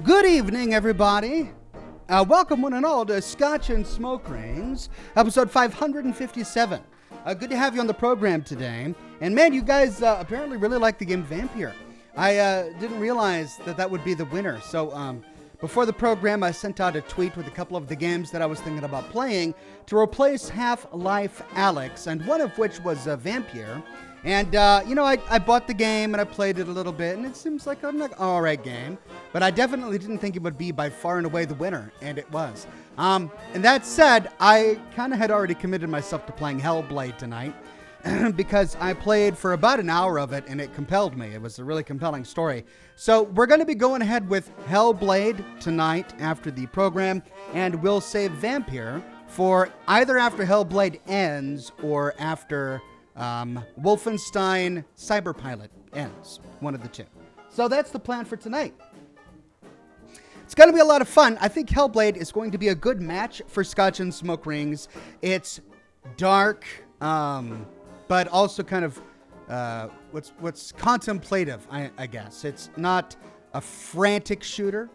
Good evening, everybody. Welcome one and all to Scotch and Smoke Rings, episode 557. Good to have you on the program today. And man, you guys apparently really like the game Vampire. I didn't realize that would be the winner. So before the program, I sent out a tweet with a couple of the games that I was thinking about playing to replace Half-Life Alyx, and one of which was Vampire. And, I bought the game and I played it a little bit, and it seems like an alright game. But I definitely didn't think it would be by far and away the winner, and it was. And that said, I kind of had already committed myself to playing Hellblade tonight, because I played for about an hour of it, and it compelled me. It was a really compelling story. So we're going to be going ahead with Hellblade tonight after the program, and we'll save Vampire for either after Hellblade ends or after Wolfenstein Cyberpilot ends. One of the two. So that's the plan for tonight. It's going to be a lot of fun. I think Hellblade is going to be a good match for Scotch and Smoke Rings. It's dark, but also kind of what's contemplative, I guess. It's not a frantic shooter,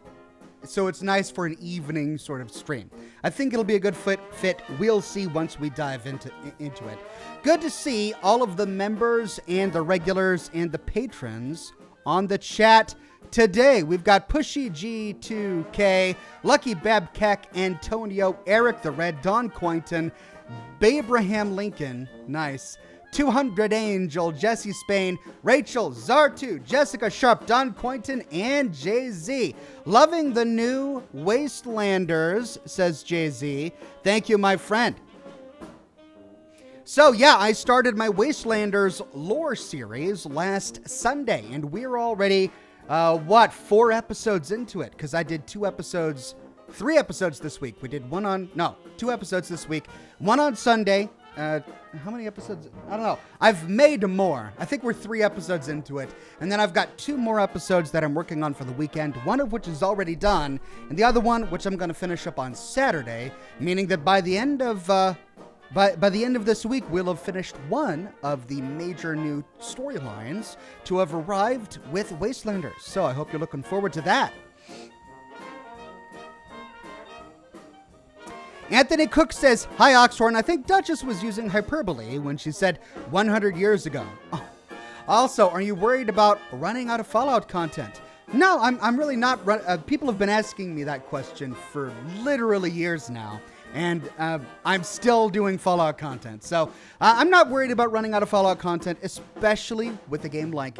so it's nice for an evening sort of stream. I think it'll be a good fit. We'll see once we dive into it. Good to see all of the members and the regulars and the patrons on the chat today. We've got Pushy G2K, Lucky Babcock, Antonio, Eric the Red, Don Cointon, Abraham Lincoln, nice, 200 Angel, Jesse Spain, Rachel, Zartu, Jessica Sharp, Don Cointon, and Jay-Z. Loving the new Wastelanders, says Jay-Z. Thank you, my friend. So yeah, I started my Wastelanders lore series last Sunday, and we're already, 4 episodes into it? Because I did 3 episodes this week. We did 2 episodes this week. One on Sunday. How many episodes? I don't know. I've made more. I think we're 3 episodes into it. And then I've got 2 more episodes that I'm working on for the weekend, one of which is already done, and the other one, which I'm going to finish up on Saturday, meaning that by the end of this week, we'll have finished one of the major new storylines to have arrived with Wastelanders. So I hope you're looking forward to that. Anthony Cook says, "Hi, Oxhorn. I think Duchess was using hyperbole when she said 100 years ago. Oh. Also, are you worried about running out of Fallout content?" No, I'm really not. People have been asking me that question for literally years now. And I'm still doing Fallout content. So I'm not worried about running out of Fallout content, especially with a game like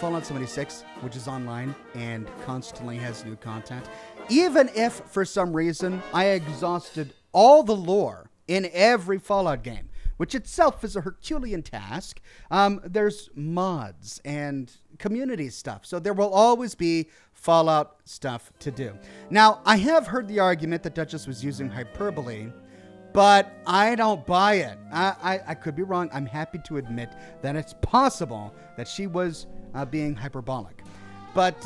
Fallout 76, which is online and constantly has new content. Even if, for some reason, I exhausted all the lore in every Fallout game, which itself is a Herculean task, there's mods and community stuff. So there will always be Fallout stuff to do. Now, I have heard the argument that Duchess was using hyperbole, but I don't buy it. I could be wrong. I'm happy to admit that it's possible that she was being hyperbolic. But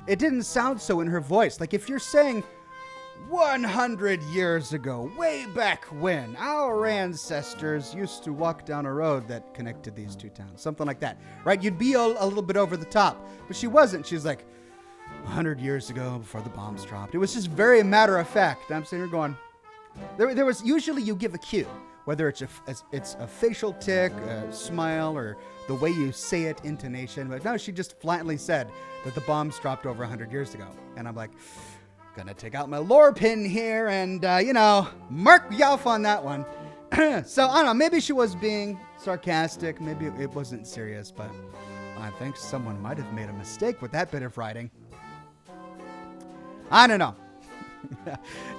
it didn't sound so in her voice. Like if you're saying 100 years ago, way back when, our ancestors used to walk down a road that connected these two towns. Something like that, right? You'd be a little bit over the top. But she wasn't. She's like, 100 years ago, before the bombs dropped. It was just very matter of fact. I'm sitting here going, there was, usually you give a cue, whether it's a facial tick, a smile, or the way you say it, intonation. But no, she just flatly said that the bombs dropped over 100 years ago. And I'm like, gonna take out my lore pin here and, mark me off on that one. So, I don't know, maybe she was being sarcastic. Maybe it wasn't serious, but I think someone might have made a mistake with that bit of writing. I don't know.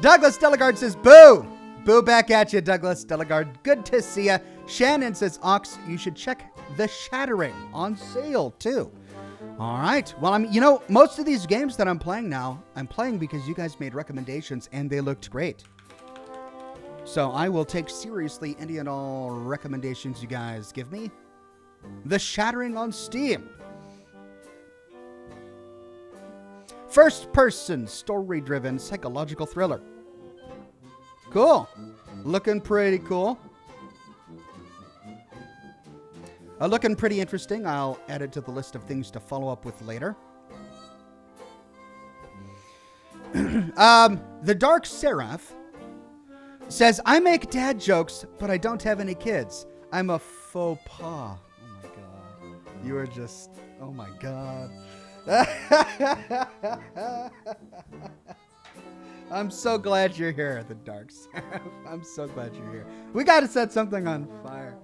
Douglas Delegard says, boo! Boo back at you, Douglas Delegard. Good to see ya. Shannon says, Ox, you should check The Shattering on sale, too. All right. Well, most of these games that I'm playing now, I'm playing because you guys made recommendations and they looked great. So I will take seriously any and all recommendations you guys give me. The Shattering on Steam. First-person, story-driven psychological thriller. Cool. Looking pretty cool. Looking pretty interesting. I'll add it to the list of things to follow up with later. The Dark Seraph says, I make dad jokes, but I don't have any kids. I'm a faux pas. Oh my God. You are just, oh my God. I'm so glad you're here, the Dark Seraph. I'm so glad you're here. We got to set something on fire.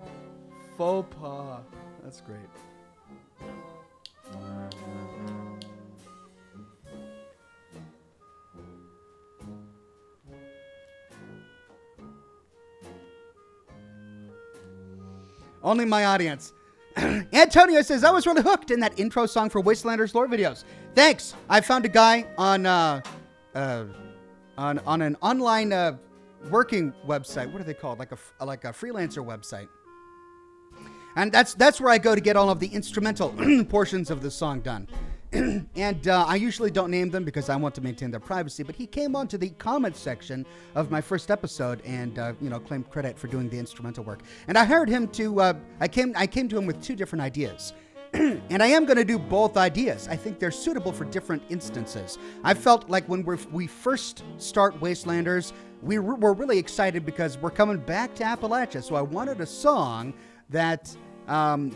Faux pas. That's great. Only my audience. Antonio says, I was really hooked in that intro song for Wastelanders lore videos. Thanks. I found a guy on an online working website. What are they called? Like a freelancer website. And that's where I go to get all of the instrumental portions of the song done. And I usually don't name them because I want to maintain their privacy. But he came onto the comments section of my first episode and claimed credit for doing the instrumental work. And I hired him to. I came to him with two different ideas. And I am going to do both ideas. I think they're suitable for different instances. I felt like when we first start Wastelanders, we're really excited because we're coming back to Appalachia. So I wanted a song that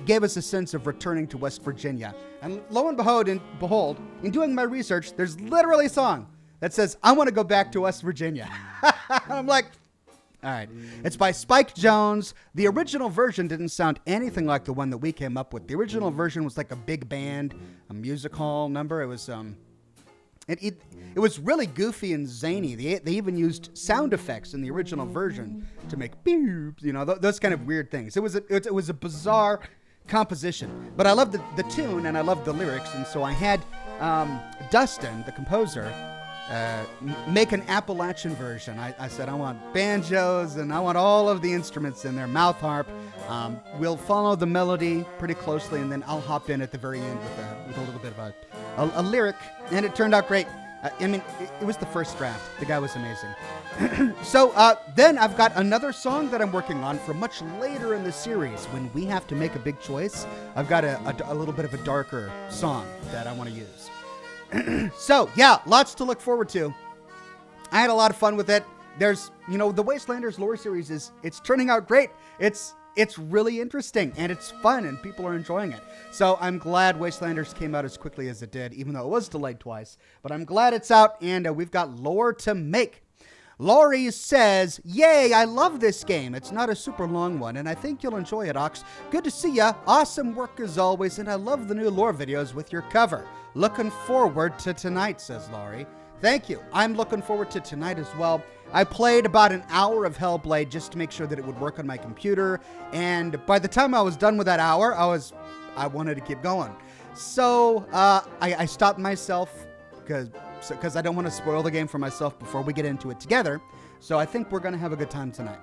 gave us a sense of returning to West Virginia. And lo and behold, in doing my research, there's literally a song that says, I want to go back to West Virginia. I'm like, all right. It's by Spike Jones. The original version didn't sound anything like the one that we came up with. The original version was like a big band, a music hall number. It was it was really goofy and zany. They even used sound effects in the original version to make beep, those kind of weird things. It was a bizarre composition, but I loved the tune and I loved the lyrics, and so I had Dustin, the composer, make an Appalachian version. I said, I want banjos and I want all of the instruments in there, mouth harp. We'll follow the melody pretty closely, and then I'll hop in at the very end with a little bit of a lyric, and it turned out great. It was the first draft. The guy was amazing. So then I've got another song that I'm working on for much later in the series when we have to make a big choice. I've got a little bit of a darker song that I want to use. So, yeah, lots to look forward to. I had a lot of fun with it. There's, the Wastelanders lore series it's turning out great. It's really interesting and it's fun and people are enjoying it. So I'm glad Wastelanders came out as quickly as it did, even though it was delayed twice. But I'm glad it's out and we've got lore to make. Laurie says, yay, I love this game. It's not a super long one, and I think you'll enjoy it, Ox. Good to see ya. Awesome work as always, and I love the new lore videos with your cover. Looking forward to tonight, says Laurie. Thank you. I'm looking forward to tonight as well. I played about an hour of Hellblade just to make sure that it would work on my computer, and by the time I was done with that hour, I wanted to keep going. So I stopped myself because I don't want to spoil the game for myself before we get into it together. So I think we're going to have a good time tonight.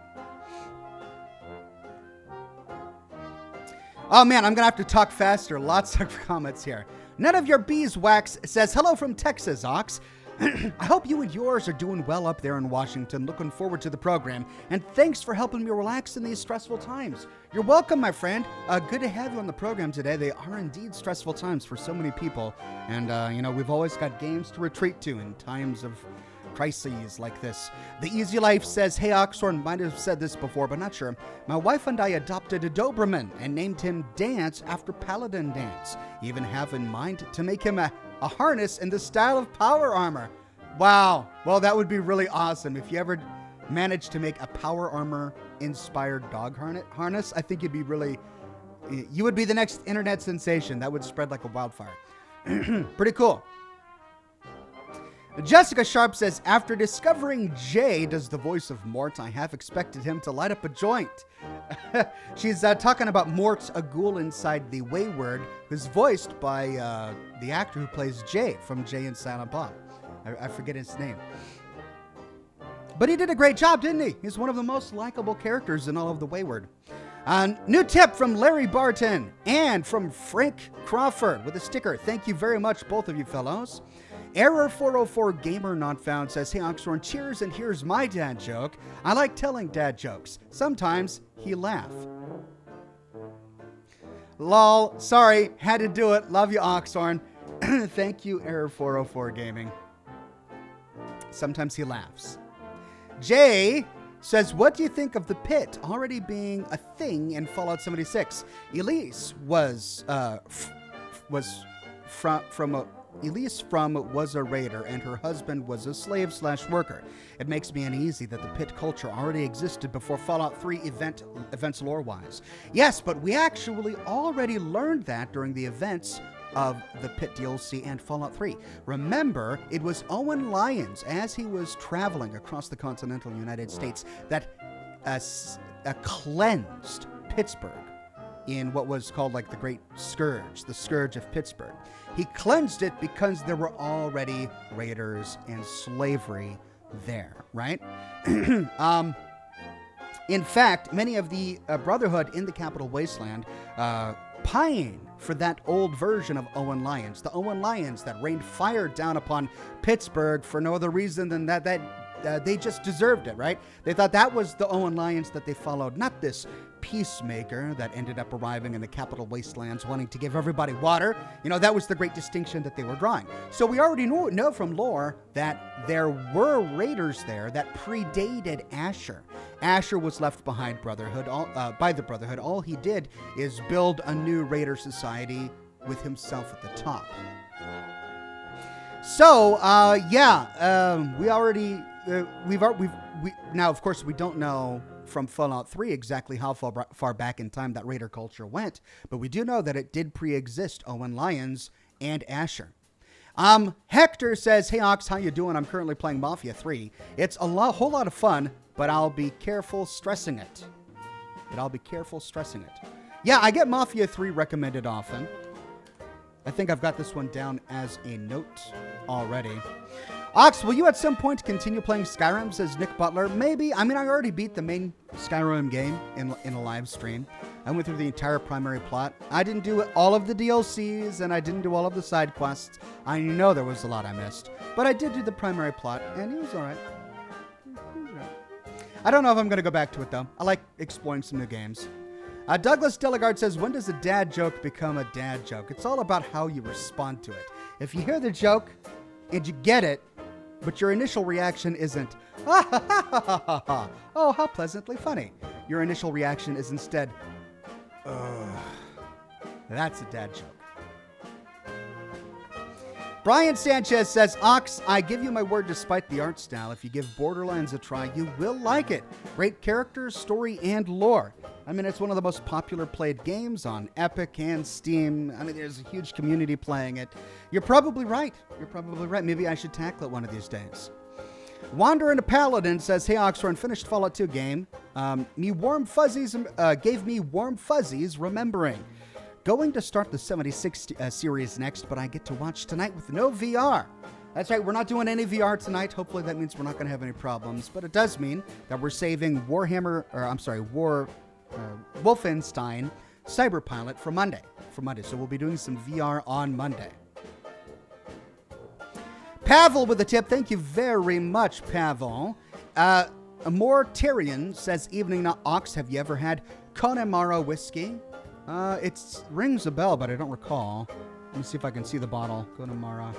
Oh man, I'm going to have to talk faster. Lots of comments here. None of your beeswax says, hello from Texas, Ox. I hope you and yours are doing well up there in Washington. Looking forward to the program. And thanks for helping me relax in these stressful times. You're welcome, my friend. Good to have you on the program today. They are indeed stressful times for so many people. And, we've always got games to retreat to in times of crises like this. The Easy Life says, hey, Oxhorn, might have said this before, but not sure. My wife and I adopted a Doberman and named him Dance after Paladin Dance. Even have in mind to make him a harness in the style of power armor. Wow. Well, that would be really awesome. If you ever managed to make a power armor inspired dog harness, I think you would be the next internet sensation. That would spread like a wildfire. Pretty cool. Jessica Sharp says, after discovering Jay does the voice of Mort, I have expected him to light up a joint. She's talking about Mort, a ghoul inside the Wayward, who's voiced by the actor who plays Jay from Jay and Silent Bob. I forget his name. But he did a great job, didn't he? He's one of the most likable characters in all of the Wayward. New tip from Larry Barton and from Frank Crawford with a sticker. Thank you very much, both of you fellows. Error 404 Gamer Not Found says, hey Oxhorn, cheers, and here's my dad joke. I like telling dad jokes. Sometimes he laugh. Lol, sorry, had to do it. Love you, Oxhorn. Thank you, Error 404 Gaming. Sometimes he laughs. Jay says, what do you think of the pit already being a thing in Fallout 76? Elise was was a raider, and her husband was a slave/worker. It makes me uneasy that the pit culture already existed before Fallout 3 events lore-wise. Yes, but we actually already learned that during the events of the Pit DLC and Fallout 3. Remember, it was Owen Lyons, as he was traveling across the continental United States, that cleansed Pittsburgh in what was called like the Great Scourge, the Scourge of Pittsburgh. He cleansed it because there were already raiders and slavery there, right? In fact, many of the Brotherhood in the Capital Wasteland pine for that old version of Owen Lyons, the Owen Lyons that rained fire down upon Pittsburgh for no other reason than that they just deserved it, right? They thought that was the Owen Lyons that they followed, not this peacemaker that ended up arriving in the Capital Wastelands wanting to give everybody water. You know, that was the great distinction that they were drawing. So we already know from lore that there were raiders there that predated Asher. Asher was left behind by the Brotherhood. All he did is build a new raider society with himself at the top. So, now, of course, we don't know from Fallout 3 exactly how far back in time that raider culture went, but we do know that it did pre-exist Owen Lyons and Asher. Hector says, hey Ox, how you doing? I'm currently playing Mafia 3. It's a whole lot of fun, but I'll be careful stressing it. Yeah, I get Mafia 3 recommended often. I think I've got this one down as a note already. Ox, will you at some point continue playing Skyrim, says Nick Butler? Maybe. I mean, I already beat the main Skyrim game in a live stream. I went through the entire primary plot. I didn't do all of the DLCs, and I didn't do all of the side quests. I know there was a lot I missed. But I did do the primary plot, and it was all right. I don't know if I'm going to go back to it, though. I like exploring some new games. Douglas Delegard says, when does a dad joke become a dad joke? It's all about how you respond to it. If you hear the joke and you get it, but your initial reaction isn't, ah, ha, ha, ha, ha, ha. Oh, how pleasantly funny. Your initial reaction is instead, ugh. That's a dad joke. Brian Sanchez says, Ox, I give you my word despite the art style. If you give Borderlands a try, you will like it. Great characters, story, and lore. I mean, it's one of the most popular played games on Epic and Steam. I mean, there's a huge community playing it. You're probably right. Maybe I should tackle it one of these days. Wander into Paladin says, hey, Oxhorn, finished Fallout 2 game. Gave me warm fuzzies remembering. Going to start the 76 series next, but I get to watch tonight with no VR. That's right, we're not doing any VR tonight. Hopefully that means we're not going to have any problems. But it does mean that we're saving Wolfenstein Cyberpilot for Monday. So we'll be doing some VR on Monday. Pavel with a tip. Thank you very much, Pavel. Mortarian says, evening Ox, have you ever had Connemara whiskey? It rings a bell, but I don't recall. Let me see if I can see the bottle. Connemara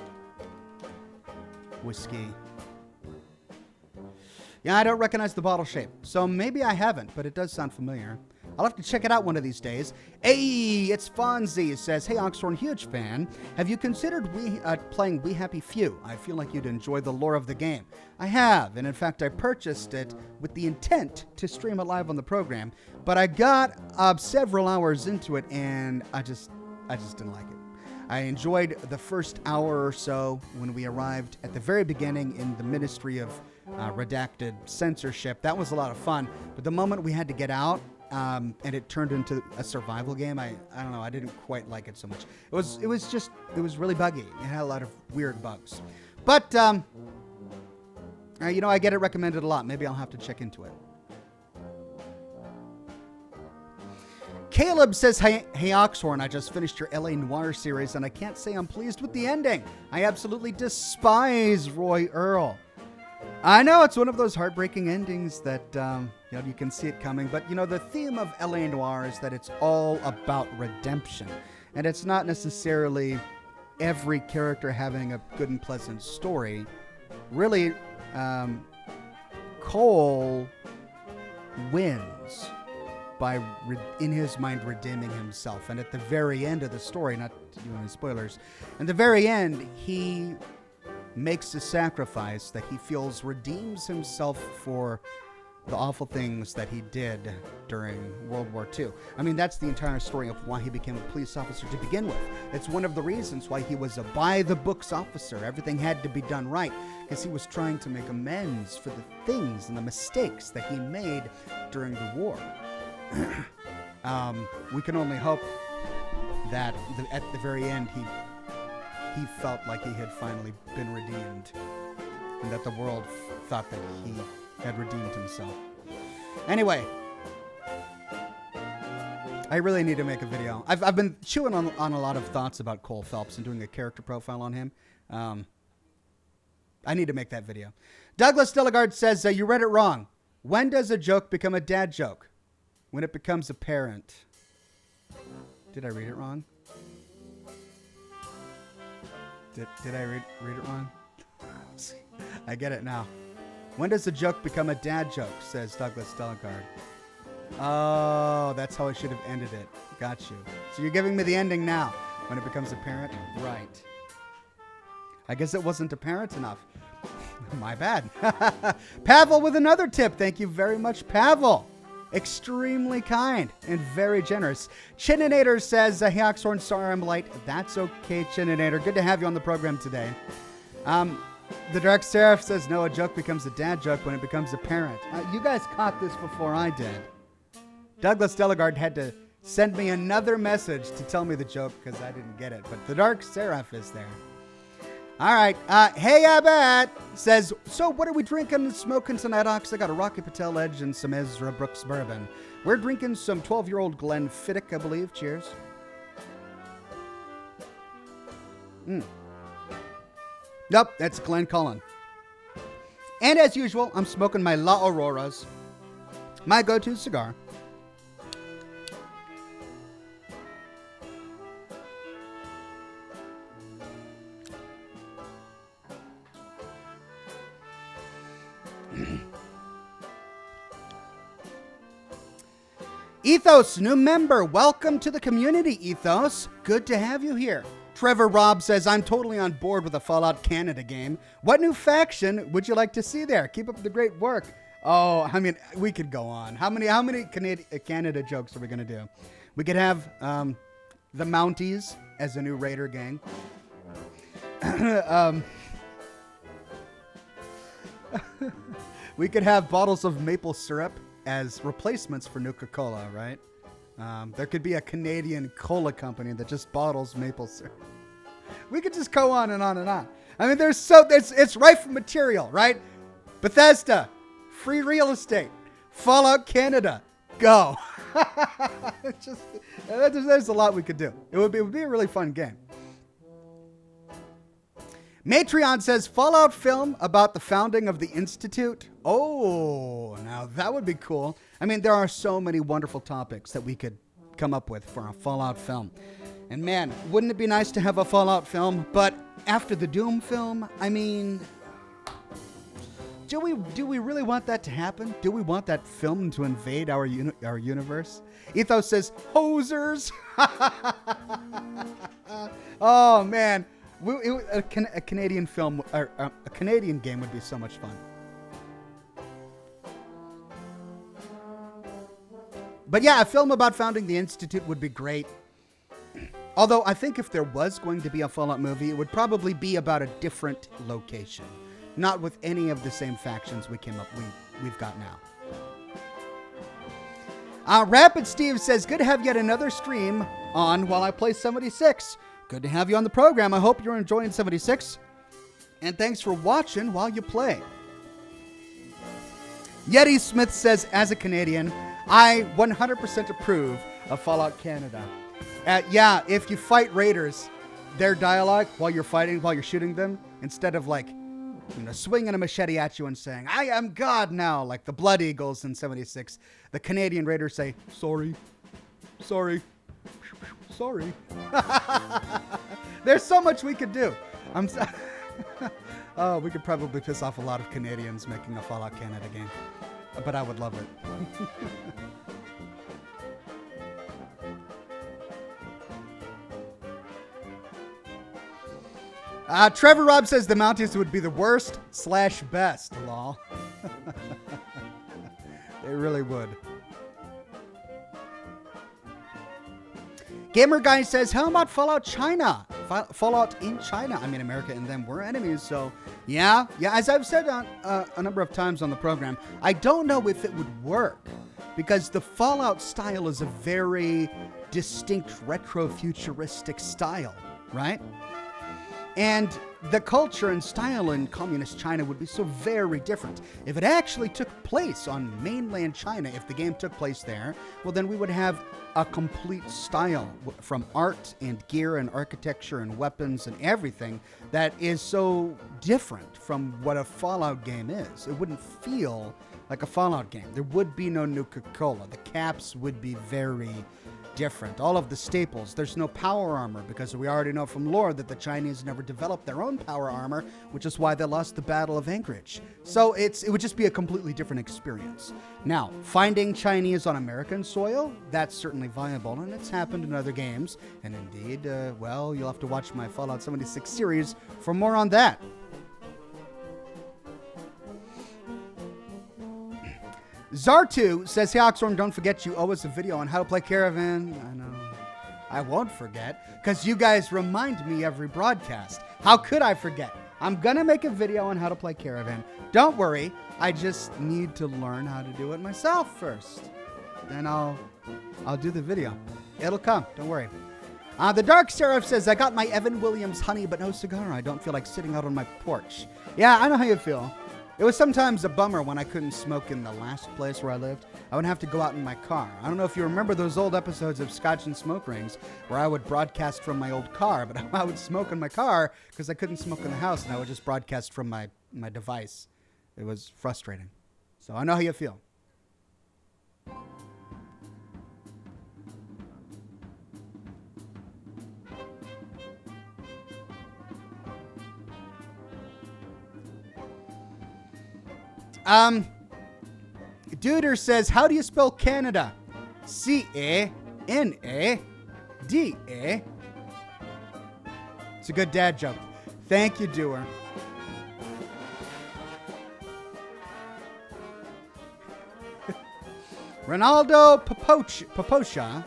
whiskey. Yeah, I don't recognize the bottle shape, so maybe I haven't, but it does sound familiar. I'll have to check it out one of these days. Hey, it's Fonzie. It says, hey, Oxhorn, huge fan. Have you considered playing We Happy Few? I feel like you'd enjoy the lore of the game. I have, and in fact, I purchased it with the intent to stream it live on the program, but I got several hours into it, and I just didn't like it. I enjoyed the first hour or so when we arrived at the very beginning in the Ministry of Redacted Censorship. That was a lot of fun, but the moment we had to get out, and it turned into a survival game, I don't know, I didn't quite like it so much. It was really buggy. It had a lot of weird bugs. But, I get it recommended a lot. Maybe I'll have to check into it. Caleb says, hey Oxhorn, I just finished your LA Noire series, and I can't say I'm pleased with the ending. I absolutely despise Roy Earl. I know it's one of those heartbreaking endings that, you can see it coming. But, the theme of LA Noire is that it's all about redemption. And it's not necessarily every character having a good and pleasant story. Really, Cole wins by, in his mind, redeeming himself. And at the very end of the story, not any spoilers, at the very end, he makes a sacrifice that he feels redeems himself for the awful things that he did during World War II. I mean, that's the entire story of why he became a police officer to begin with. It's one of the reasons why he was a by-the-books officer. Everything had to be done right, because he was trying to make amends for the things and the mistakes that he made during the war. We can only hope that at the very end he felt like he had finally been redeemed, and that the world thought that he had redeemed himself. Anyway, I really need to make a video. I've been chewing on a lot of thoughts about Cole Phelps and doing a character profile on him. I need to make that video. Douglas Delegard says, you read it wrong. When does a joke become a dad joke? When it becomes apparent. Did I read it wrong? Did I read it wrong? I get it now. When does a joke become a dad joke, says Douglas Delegard. Oh, that's how I should have ended it. Got you. So you're giving me the ending now. When it becomes apparent? Right. I guess it wasn't apparent enough. My bad. Pavel with another tip. Thank you very much, Pavel. Extremely kind and very generous. Chininator says, hey, Oxhorn, sorry I'm late. That's okay, Chininator. Good to have you on the program today. The Dark Seraph says, no, a joke becomes a dad joke when it becomes apparent. You guys caught this before I did. Douglas Delegard had to send me another message to tell me the joke because I didn't get it. But the Dark Seraph is there. All right. Hey, Abbat says, so what are we drinking and smoking tonight, Ox? I got a Rocky Patel Edge and some Ezra Brooks bourbon. We're drinking some 12-year-old Glenfiddich, I believe. Cheers. Nope, that's Glen Cullen. And as usual, I'm smoking my La Auroras, my go-to cigar. Ethos, new member. Welcome to the community, Ethos. Good to have you here. Trevor Robb says, I'm totally on board with a Fallout Canada game. What new faction would you like to see there? Keep up the great work. Oh, I mean, we could go on. How many Canada jokes are we going to do? We could have the Mounties as a new Raider gang. We could have bottles of maple syrup as replacements for Nuka-Cola, right? There could be a Canadian cola company that just bottles maple syrup. We could just go on and on and on. I mean, it's rife material, right? Bethesda, free real estate, Fallout Canada, go. There's a lot we could do. It would be a really fun game. Matreon says, Fallout film about the founding of the Institute. Oh, now that would be cool. I mean, there are so many wonderful topics that we could come up with for a Fallout film. And man, wouldn't it be nice to have a Fallout film? But after the Doom film, I mean, do we really want that to happen? Do we want that film to invade our universe? Ethos says, hosers. Oh, man. A Canadian film, or a Canadian game would be so much fun. But yeah, a film about founding the Institute would be great. Although I think if there was going to be a Fallout movie, it would probably be about a different location. Not with any of the same factions we've got now. Rapid Steve says, good to have yet another stream on while I play 76. Good to have you on the program. I hope you're enjoying 76. And thanks for watching while you play. Yeti Smith says, as a Canadian, I 100% approve of Fallout Canada. Yeah, if you fight raiders, their dialogue while you're shooting them, instead of swinging a machete at you and saying, I am God now, like the Blood Eagles in 76, the Canadian raiders say, sorry. There's so much we could do. Oh, we could probably piss off a lot of Canadians making a Fallout Canada game. But I would love it. Trevor Robb says the Mounties would be the worst / best. Lol. They really would. Gamer Guy says, how about Fallout China? Fallout in China. I mean, America and them were enemies, so yeah. As I've said on a number of times on the program, I don't know if it would work because the Fallout style is a very distinct retro-futuristic style, right? And the culture and style in communist China would be so very different. If it actually took place on mainland China, if the game took place there, well, then we would have a complete style from art and gear and architecture and weapons and everything that is so different from what a Fallout game is. It wouldn't feel like a Fallout game. There would be no Nuka-Cola. The caps would be very different. All of the staples. There's no power armor because we already know from lore that the Chinese never developed their own power armor, which is why they lost the Battle of Anchorage. So it would just be a completely different experience. Now, finding Chinese on American soil, that's certainly viable, and it's happened in other games. And indeed, well, you'll have to watch my Fallout 76 series for more on that. Zartu says, hey, Oxhorn, don't forget you owe us a video on how to play Caravan. I know. I won't forget, because you guys remind me every broadcast. How could I forget? I'm going to make a video on how to play Caravan. Don't worry. I just need to learn how to do it myself first. Then I'll do the video. It'll come. Don't worry. The Dark Seraph says, I got my Evan Williams honey, but no cigar. I don't feel like sitting out on my porch. Yeah, I know how you feel. It was sometimes a bummer when I couldn't smoke in the last place where I lived. I would have to go out in my car. I don't know if you remember those old episodes of Scotch and Smoke Rings where I would broadcast from my old car, but I would smoke in my car because I couldn't smoke in the house, and I would just broadcast from my device. It was frustrating. So I know how you feel. Duder says, how do you spell Canada? C-A-N-A-D-A. It's a good dad joke. Thank you, Doer. Ronaldo Papocha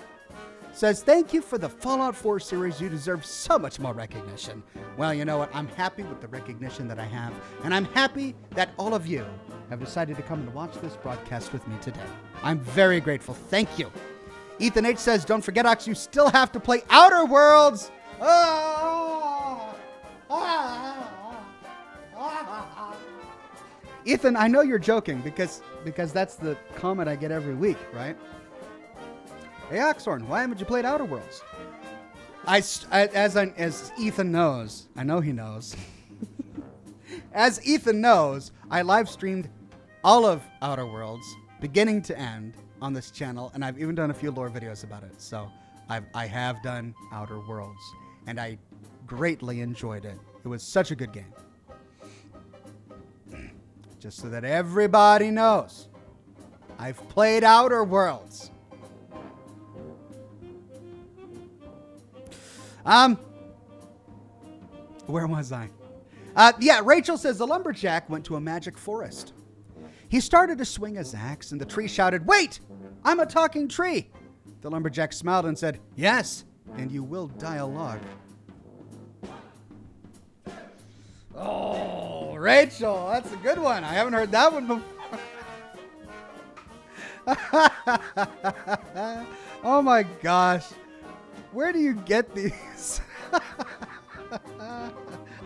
says, thank you for the Fallout 4 series. You deserve so much more recognition. Well, you know what? I'm happy with the recognition that I have, and I'm happy that all of you have decided to come and watch this broadcast with me today. I'm very grateful. Thank you. Ethan H says, don't forget, Ox, you still have to play Outer Worlds. Ethan, I know you're joking because that's the comment I get every week, right? Hey, Oxhorn, why haven't you played Outer Worlds? As Ethan knows, I know he knows. As Ethan knows, I live streamed all of Outer Worlds, beginning to end, on this channel, and I've even done a few lore videos about it. So I have done Outer Worlds, and I greatly enjoyed it. It was such a good game. Just so that everybody knows, I've played Outer Worlds. Where was I? Yeah, Rachel says the lumberjack went to a magic forest. He started to swing his axe, and the tree shouted, wait! I'm a talking tree! The lumberjack smiled and said, yes, and you will die a log. Oh, Rachel, that's a good one. I haven't heard that one before. Oh my gosh. Where do you get these?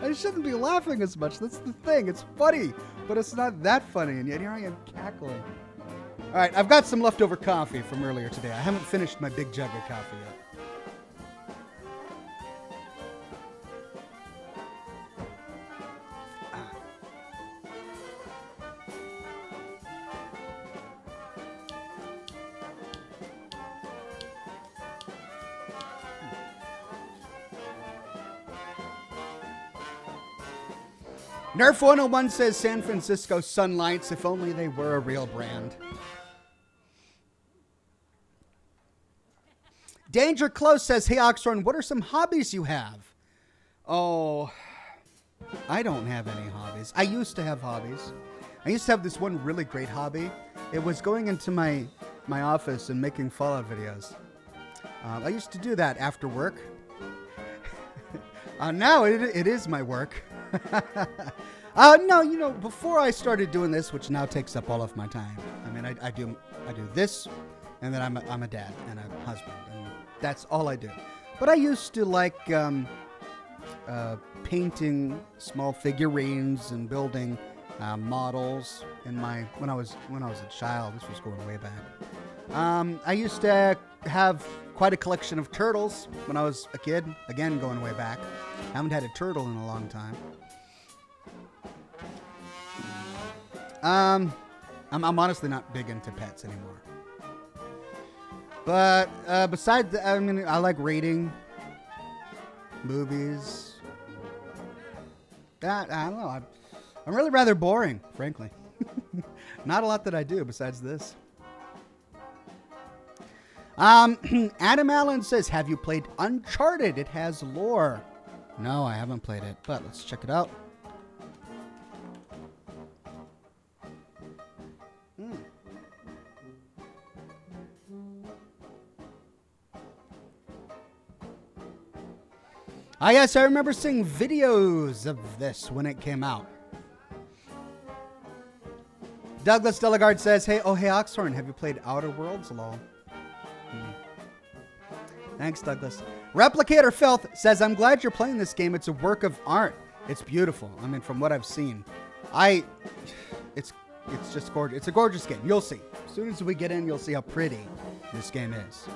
I shouldn't be laughing as much. That's the thing. It's funny, but it's not that funny, and yet here I am cackling. All right, I've got some leftover coffee from earlier today. I haven't finished my big jug of coffee yet. Nerf 101 says San Francisco Sunlights, if only they were a real brand. Danger Close says, hey, Oxhorn, what are some hobbies you have? Oh, I don't have any hobbies. I used to have hobbies. I used to have this one really great hobby. It was going into my office and making Fallout videos. I used to do that after work. Now it is my work. No, before I started doing this, which now takes up all of my time. I mean, I do this, and then I'm a dad and a husband, and that's all I do. But I used to like painting small figurines and building models when I was a child. This was going way back. I used to have quite a collection of turtles when I was a kid. Again, going way back. Haven't had a turtle in a long time. I'm honestly not big into pets anymore. But besides, I like reading, movies. I don't know. I'm really rather boring, frankly. Not a lot that I do besides this. Adam Allen says, have you played Uncharted? It has lore. No, I haven't played it, but let's check it out. Yes, I remember seeing videos of this when it came out. Douglas Delegard says, hey Oxhorn, have you played Outer Worlds? Lol. Thanks, Douglas. Replicator Filth says, I'm glad you're playing this game. It's a work of art. It's beautiful. I mean, from what I've seen. It's just gorgeous. It's a gorgeous game. You'll see. As soon as we get in, you'll see how pretty this game is.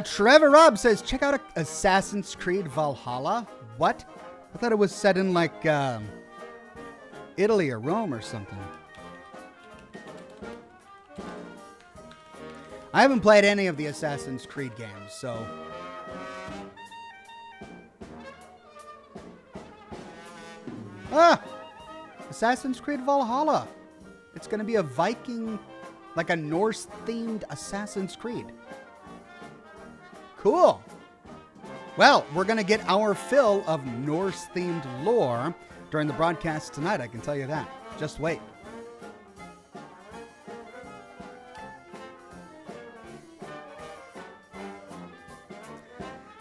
Trevor Robb says, check out Assassin's Creed Valhalla. What? I thought it was set in like Italy or Rome or something. I haven't played any of the Assassin's Creed games, so... Assassin's Creed Valhalla. It's going to be a Viking, like a Norse-themed Assassin's Creed. Cool. Well, we're going to get our fill of Norse-themed lore during the broadcast tonight, I can tell you that. Just wait.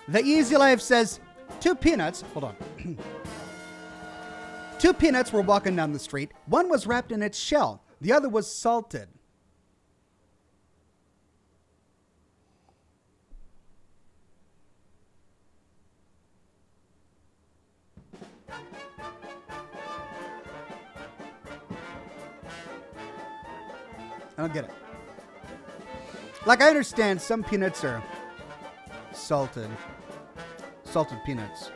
The Easy Life says, two peanuts were walking down the street. One was wrapped in its shell. The other was salted. I don't get it. Like, I understand some peanuts are salted peanuts.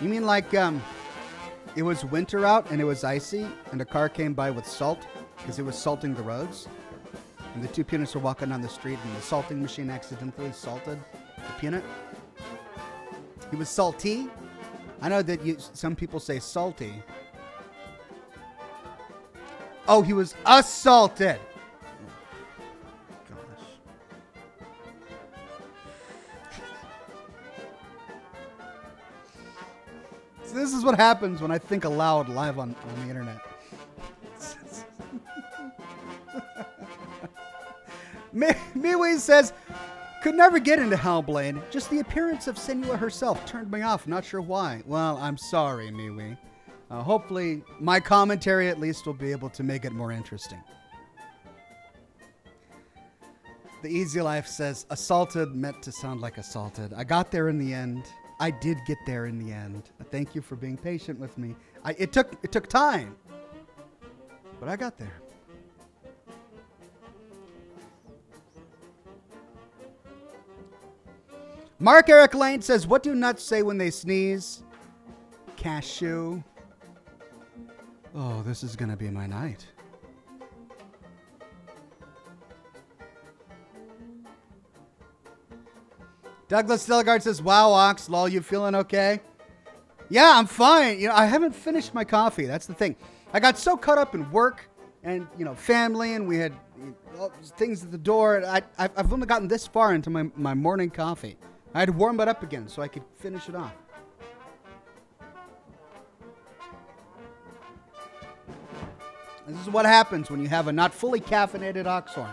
You mean like it was winter out and it was icy and a car came by with salt because it was salting the roads, and the two peanuts were walking down the street and the salting machine accidentally salted the peanut? He was salty. I know that some people say salty. Oh, he was assaulted. This is what happens when I think aloud live on the internet. Miwi says, could never get into Hellblade. Just the appearance of Senua herself turned me off. Not sure why. Well, I'm sorry, Miwi. Hopefully, my commentary at least will be able to make it more interesting. The Easy Life says, assaulted meant to sound like assaulted. I got there in the end. I did get there in the end. Thank you for being patient with me. It took time, but I got there. Mark Eric Lane says, what do nuts say when they sneeze? Cashew. Oh, this is going to be my night. Douglas Stilgard says, wow, Ox, lol, you feeling okay? Yeah, I'm fine. You know, I haven't finished my coffee. That's the thing. I got so caught up in work and, you know, family, and we had things at the door. I've only gotten this far into my morning coffee. I had to warm it up again so I could finish it off. This is what happens when you have a not fully caffeinated Oxhorn.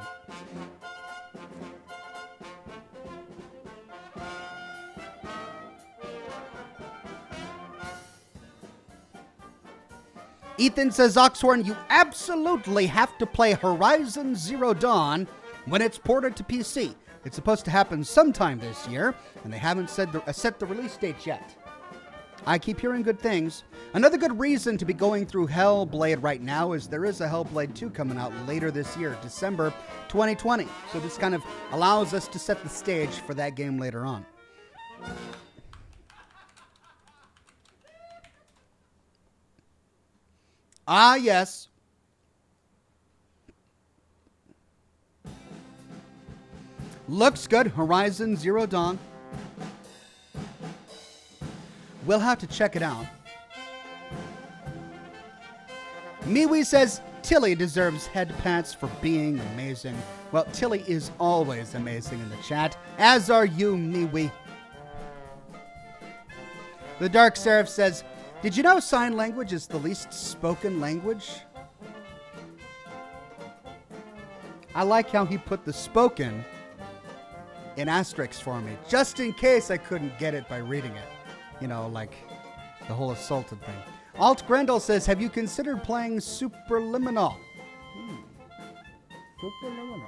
Ethan says, Oxhorn, you absolutely have to play Horizon Zero Dawn when it's ported to PC. It's supposed to happen sometime this year, and they haven't set the release date yet. I keep hearing good things. Another good reason to be going through Hellblade right now is there is a Hellblade 2 coming out later this year, December 2020. So this kind of allows us to set the stage for that game later on. Ah, yes. Looks good. Horizon Zero Dawn. We'll have to check it out. Miwi says, Tilly deserves head pats for being amazing. Well, Tilly is always amazing in the chat, as are you, Miwi. The Dark Seraph says, did you know sign language is the least spoken language? I like how he put the spoken in asterisks for me, just in case I couldn't get it by reading it. You know, like the whole assaulted thing. Alt Grendel says, have you considered playing Superliminal? Superliminal.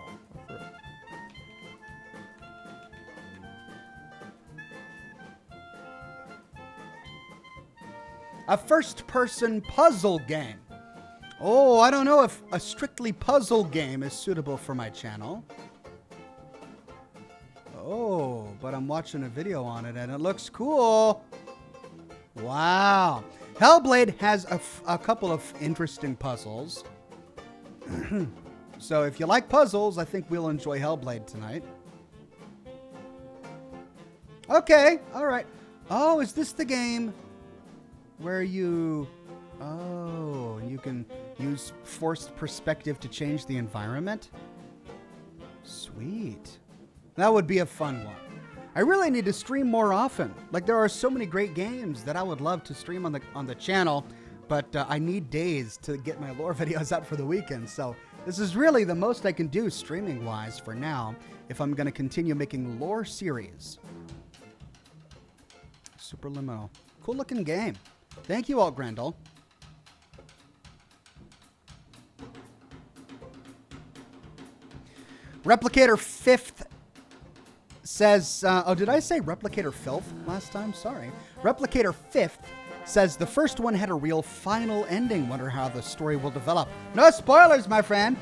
A first-person puzzle game. Oh, I don't know if a strictly puzzle game is suitable for my channel. Oh, but I'm watching a video on it and it looks cool. Wow. Hellblade has a couple of interesting puzzles. So if you like puzzles, I think we'll enjoy Hellblade tonight. Okay, all right. Oh, is this the game where you can use forced perspective to change the environment? Sweet. That would be a fun one. I really need to stream more often. Like, there are so many great games that I would love to stream on the channel, but I need days to get my lore videos out for the weekend. So this is really the most I can do streaming-wise for now if I'm going to continue making lore series. Superliminal. Cool-looking game. Thank you, Alt Grendel. Replicator 5th says, oh, did I say Replicator Filth last time? Sorry. Replicator 5th says the first one had a real final ending. Wonder how the story will develop. No spoilers, my friend.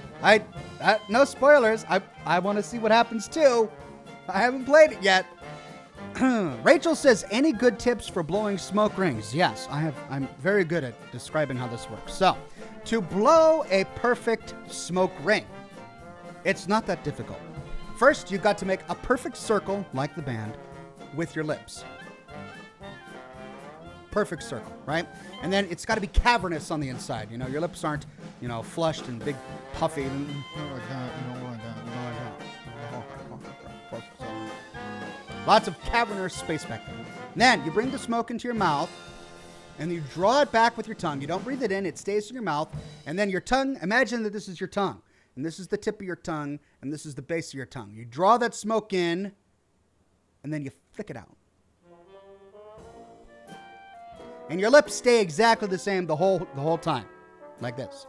No spoilers. I want to see what happens too. I haven't played it yet. Rachel says, any good tips for blowing smoke rings? Yes, I have. I'm very good at describing how this works. So, to blow a perfect smoke ring, it's not that difficult. First, you've got to make a perfect circle, like the band, with your lips. Perfect circle, right? And then it's got to be cavernous on the inside. You know, your lips aren't, you know, flushed and big, puffy. And, lots of cavernous space back there. And then you bring the smoke into your mouth, and you draw it back with your tongue. You don't breathe it in. It stays in your mouth. And then your tongue, imagine that this is your tongue. And this is the tip of your tongue, and this is the base of your tongue. You draw that smoke in, and then you flick it out. And your lips stay exactly the same the whole time, like this.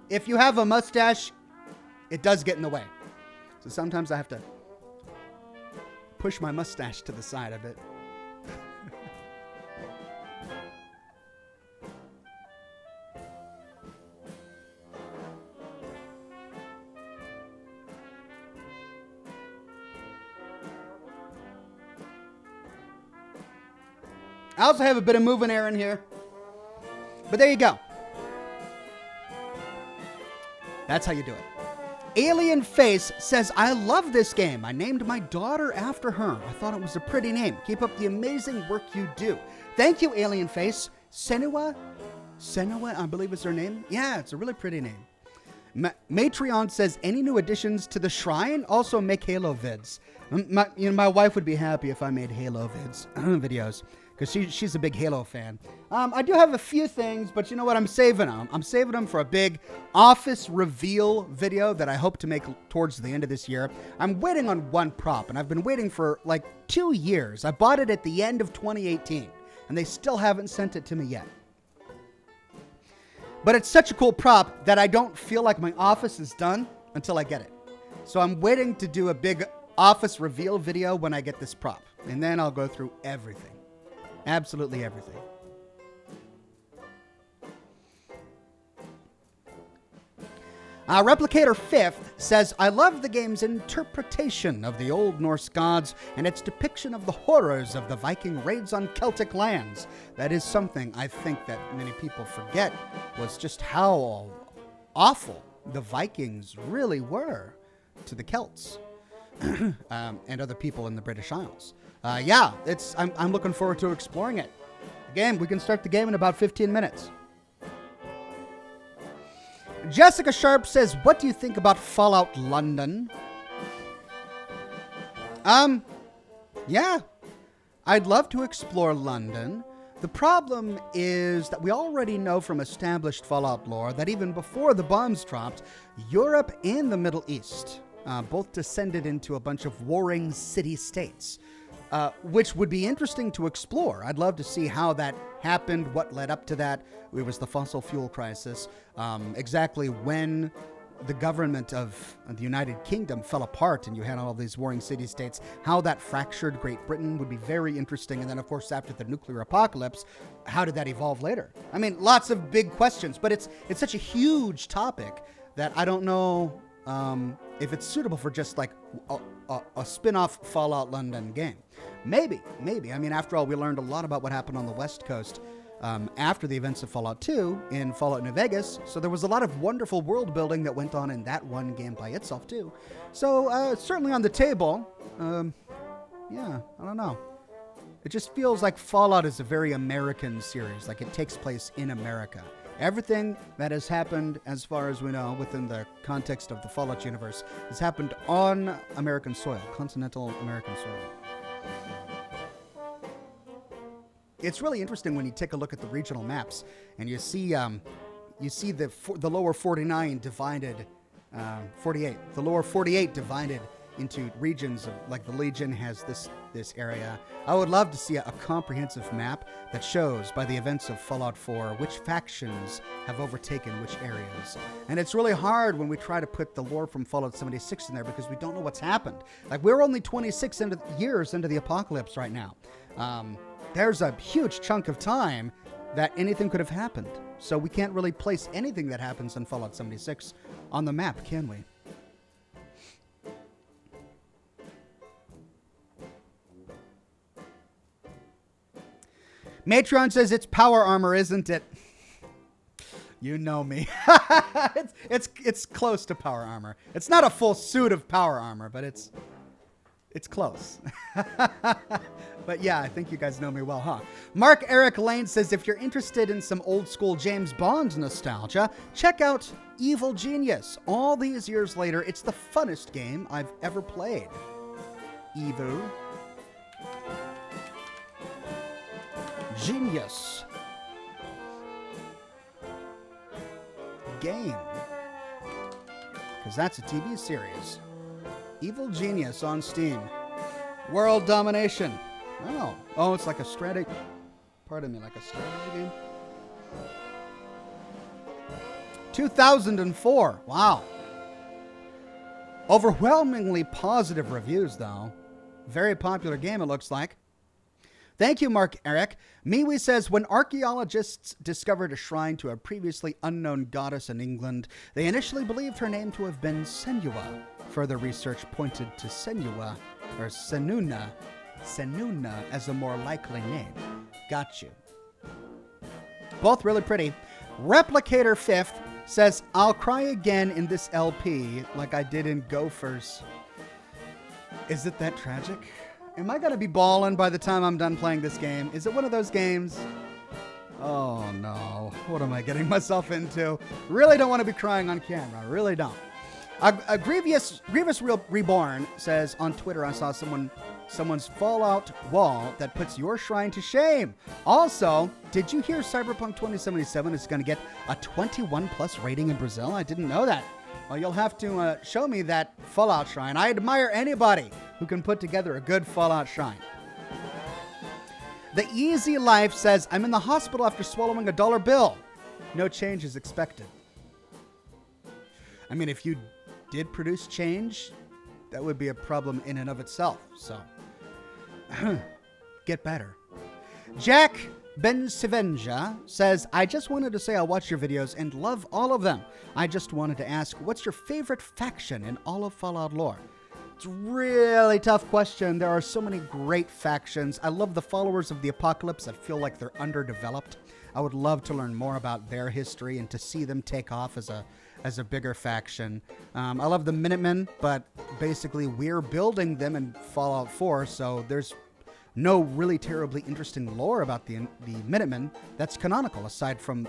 If you have a mustache, it does get in the way. So sometimes I have to push my mustache to the side a bit. I also have a bit of moving air in here. But there you go. That's how you do it. Alien Face says, I love this game. I named my daughter after her. I thought it was a pretty name. Keep up the amazing work you do. Thank you, Alien Face. Senua, I believe is her name. Yeah, it's a really pretty name. Matreon says, any new additions to the shrine? Also make Halo vids. My wife would be happy if I made Halo videos, because she's a big Halo fan. I do have a few things, but you know what? I'm saving them. I'm saving them for a big office reveal video that I hope to make towards the end of this year. I'm waiting on one prop, and I've been waiting for like 2 years. I bought it at the end of 2018, and they still haven't sent it to me yet. But it's such a cool prop that I don't feel like my office is done until I get it. So I'm waiting to do a big office reveal video when I get this prop. And then I'll go through everything. Absolutely everything. Replicator 5th says, I love the game's interpretation of the Old Norse gods and its depiction of the horrors of the Viking raids on Celtic lands. That is something I think that many people forget, was just how awful the Vikings really were to the Celts and other people in the British Isles. Yeah, I'm looking forward to exploring it. Again, we can start the game in about 15 minutes. Jessica Sharp says, what do you think about Fallout London? Yeah, I'd love to explore London. The problem is that we already know from established Fallout lore that even before the bombs dropped, Europe and the Middle East both descended into a bunch of warring city-states, which would be interesting to explore. I'd love to see how that happened, what led up to that. It was the fossil fuel crisis, exactly when the government of the United Kingdom fell apart and you had all these warring city-states. How that fractured Great Britain would be very interesting. And then, of course, after the nuclear apocalypse, how did that evolve later? I mean, lots of big questions, but it's such a huge topic that I don't know if it's suitable for just like a spin-off Fallout London game. Maybe. I mean, after all, we learned a lot about what happened on the West Coast after the events of Fallout 2 in Fallout New Vegas. So there was a lot of wonderful world building that went on in that one game by itself, too. So certainly on the table. Yeah, I don't know. It just feels like Fallout is a very American series, like it takes place in America. Everything that has happened, as far as we know, within the context of the Fallout universe, has happened on American soil, continental American soil. It's really interesting when you take a look at the regional maps and you see the lower 49 divided, 48. The lower 48 divided into regions of, like the Legion has this area. I would love to see a comprehensive map that shows by the events of Fallout 4 which factions have overtaken which areas. And it's really hard when we try to put the lore from Fallout 76 in there because we don't know what's happened. Like, we're only 26 years into the apocalypse right now. There's a huge chunk of time that anything could have happened. So we can't really place anything that happens in Fallout 76 on the map, can we? Matron says it's power armor, isn't it? You know me. It's close to power armor. It's not a full suit of power armor, but it's close. But yeah, I think you guys know me well, huh? Mark Eric Lane says, if you're interested in some old school James Bond nostalgia, check out Evil Genius. All these years later, it's the funnest game I've ever played. Evil Genius game. Because that's a TV series. Evil Genius on Steam. World domination. Oh, it's like a strategy. Pardon me, like a strategy game. 2004. Wow. Overwhelmingly positive reviews, though. Very popular game, it looks like. Thank you, Mark Eric. Miwi says, when archaeologists discovered a shrine to a previously unknown goddess in England, they initially believed her name to have been Senua. Further research pointed to Senua, or Senuna as a more likely name. Got you. Both really pretty. Replicator 5th says, I'll cry again in this LP like I did in Gophers. Is it that tragic? Am I going to be bawling by the time I'm done playing this game? Is it one of those games? Oh, no. What am I getting myself into? Really don't want to be crying on camera. Really don't. A Grievous Reborn says on Twitter, I saw someone's Fallout wall that puts your shrine to shame. Also, did you hear Cyberpunk 2077 is going to get a 21 plus rating in Brazil? I didn't know that. Well, you'll have to show me that Fallout shrine. I admire anybody who can put together a good Fallout shrine. The Easy Life says, I'm in the hospital after swallowing a $1 bill. No change is expected. I mean, if you did produce change, that would be a problem in and of itself. So, get better. Jack Ben Sivenja says, I just wanted to say I watch your videos and love all of them. I just wanted to ask, what's your favorite faction in all of Fallout lore? It's a really tough question. There are so many great factions. I love the Followers of the Apocalypse. I feel like they're underdeveloped. I would love to learn more about their history and to see them take off as a bigger faction. I love the Minutemen, but basically we're building them in Fallout 4, so there's no really terribly interesting lore about the Minutemen that's canonical, aside from,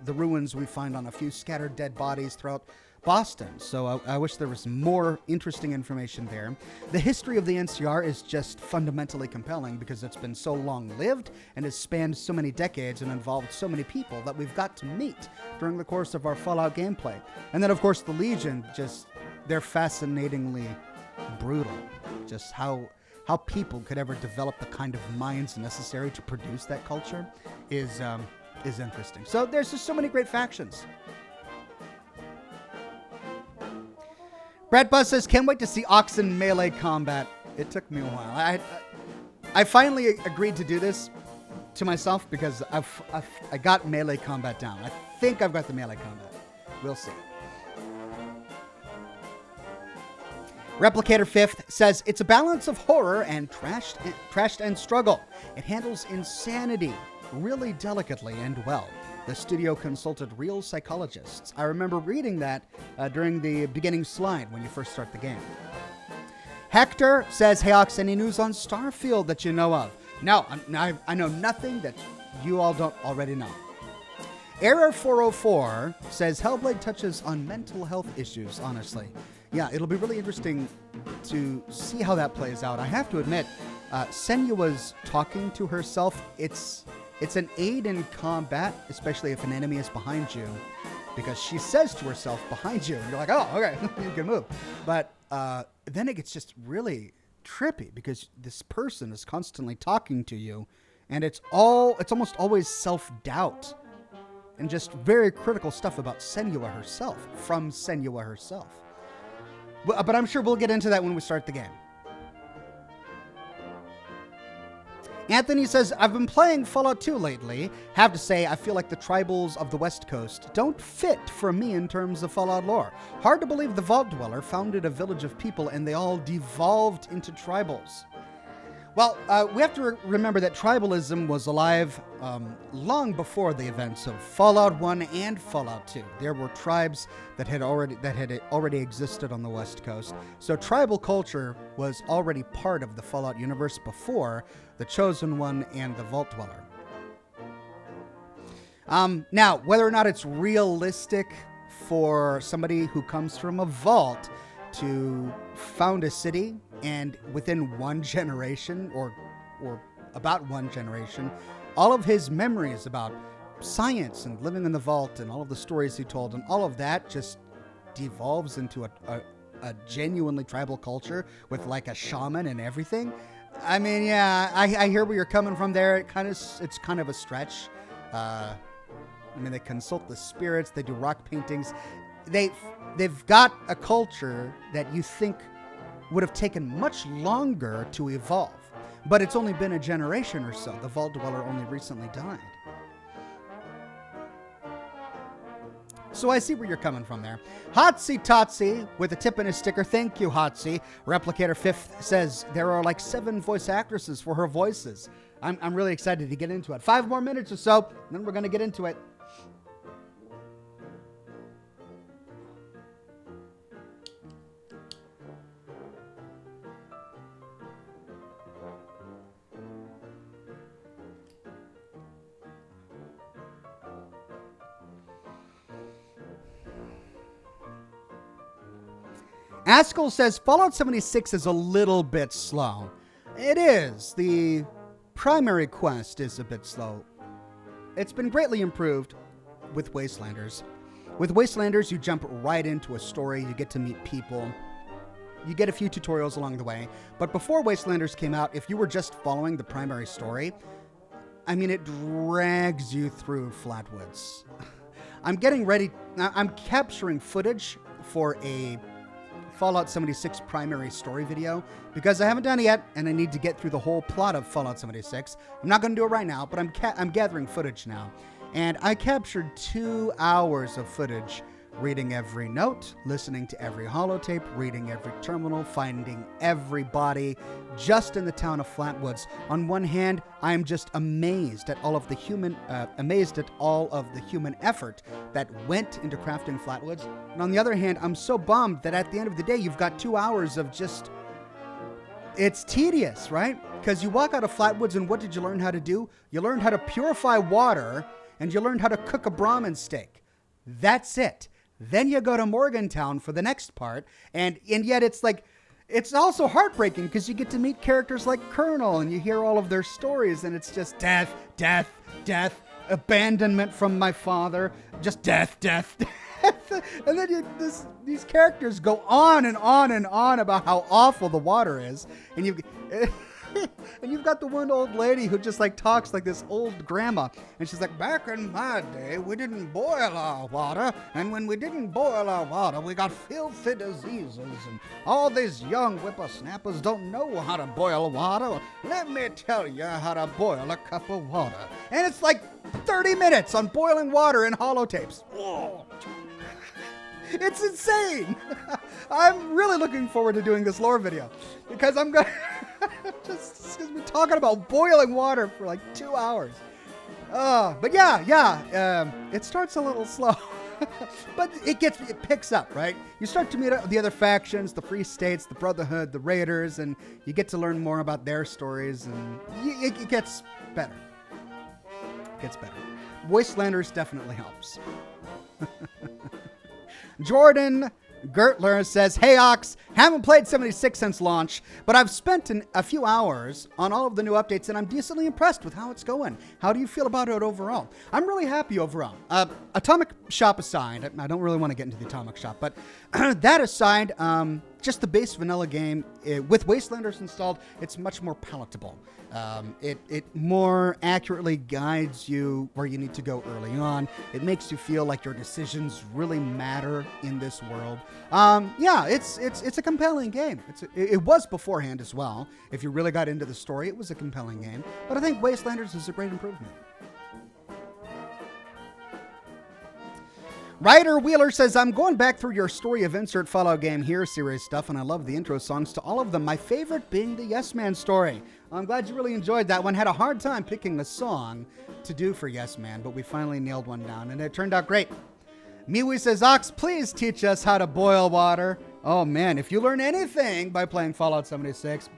the ruins we find on a few scattered dead bodies throughout Boston. So I wish there was more interesting information there. The history of the NCR is just fundamentally compelling because it's been so long-lived and has spanned so many decades and involved so many people that we've got to meet during the course of our Fallout gameplay. And then, of course, the Legion, they're fascinatingly brutal. Just how people could ever develop the kind of minds necessary to produce that culture is interesting. So there's just so many great factions. Brad Buzz says, can't wait to see Oxen melee combat. It took me a while. I finally agreed to do this to myself because I got melee combat down. I think I've got the melee combat. We'll see. Replicator 5th says, it's a balance of horror and trashed and struggle. It handles insanity really delicately and well. The studio consulted real psychologists. I remember reading that during the beginning slide when you first start the game. Hector says, hey Ox, any news on Starfield that you know of? No, I know nothing that you all don't already know. Error 404 says, Hellblade touches on mental health issues, honestly. Yeah, it'll be really interesting to see how that plays out. I have to admit, Senua's talking to herself. It's an aid in combat, especially if an enemy is behind you, because she says to herself, behind you, and you're like, oh, okay, you can move. But then it gets just really trippy because this person is constantly talking to you, and it's almost always self-doubt and just very critical stuff about Senua herself, from Senua herself. But I'm sure we'll get into that when we start the game. Anthony says, I've been playing Fallout 2 lately. Have to say, I feel like the tribals of the West Coast don't fit for me in terms of Fallout lore. Hard to believe the Vault Dweller founded a village of people and they all devolved into tribals. Well, we have to remember that tribalism was alive long before the events of Fallout 1 and Fallout 2. There were tribes that had already existed on the West Coast. So tribal culture was already part of the Fallout universe before the Chosen One and the Vault Dweller. Now, whether or not it's realistic for somebody who comes from a vault to found a city and within one generation or about one generation, all of his memories about science and living in the vault and all of the stories he told and all of that just devolves into a genuinely tribal culture with like a shaman and everything. I mean, yeah, I hear where you're coming from there. It's kind of a stretch. I mean, they consult the spirits, they do rock paintings. They've got a culture that you think would have taken much longer to evolve. But it's only been a generation or so. The Vault Dweller only recently died. So I see where you're coming from there. Hotsy Totsy with a tip and a sticker. Thank you, Hotsy. Replicator 5th says there are like 7 voice actresses for her voices. I'm really excited to get into it. 5 more minutes or so, and then we're going to get into it. Askell says Fallout 76 is a little bit slow. It is. The primary quest is a bit slow. It's been greatly improved with Wastelanders. With Wastelanders, you jump right into a story. You get to meet people. You get a few tutorials along the way. But before Wastelanders came out, if you were just following the primary story, I mean, it drags you through Flatwoods. I'm getting ready. I'm capturing footage for a Fallout 76 primary story video because I haven't done it yet, and I need to get through the whole plot of Fallout 76. I'm not going to do it right now, but I'm gathering footage now. And I captured 2 hours of footage, reading every note, listening to every holotape, reading every terminal, finding every body just in the town of Flatwoods. On one hand, I am just amazed at all of the human effort that went into crafting Flatwoods. And on the other hand, I'm so bummed that at the end of the day, you've got 2 hours of just... It's tedious, right? Because you walk out of Flatwoods and what did you learn how to do? You learned how to purify water and you learned how to cook a Brahmin steak. That's it. Then you go to Morgantown for the next part, and yet it's like, it's also heartbreaking because you get to meet characters like Colonel, and you hear all of their stories, and it's just death, death, death, abandonment from my father, just death, death, death. And then these characters go on and on and on about how awful the water is, and you've got the one old lady who just like talks like this old grandma. And she's like, back in my day, we didn't boil our water. And when we didn't boil our water, we got filthy diseases. And all these young whippersnappers don't know how to boil water. Let me tell you how to boil a cup of water. And it's like 30 minutes on boiling water in holotapes. It's insane. I'm really looking forward to doing this lore video because I'm going to just be talking about boiling water for like 2 hours. But yeah, it starts a little slow, but it picks up, right? You start to meet the other factions, the Free States, the Brotherhood, the Raiders, and you get to learn more about their stories, and it gets better. It gets better. Wastelanders definitely helps. Jordan Gertler says, hey Ox, haven't played 76 since launch, but I've spent a few hours on all of the new updates and I'm decently impressed with how it's going. How do you feel about it overall? I'm really happy overall. Atomic Shop aside, I don't really want to get into the Atomic Shop, but that aside, just the base vanilla game, with Wastelanders installed, it's much more palatable. It more accurately guides you where you need to go early on. It makes you feel like your decisions really matter in this world. Yeah, it's a compelling game. It was beforehand as well. If you really got into the story, it was a compelling game. But I think Wastelanders is a great improvement. Ryder Wheeler says, I'm going back through your Story of Insert Fallout Game Here series stuff, and I love the intro songs to all of them. My favorite being the Yes Man story. I'm glad you really enjoyed that one. Had a hard time picking a song to do for Yes Man, but we finally nailed one down, and it turned out great. Miwi says, Ox, please teach us how to boil water. Oh man, if you learn anything by playing Fallout 76,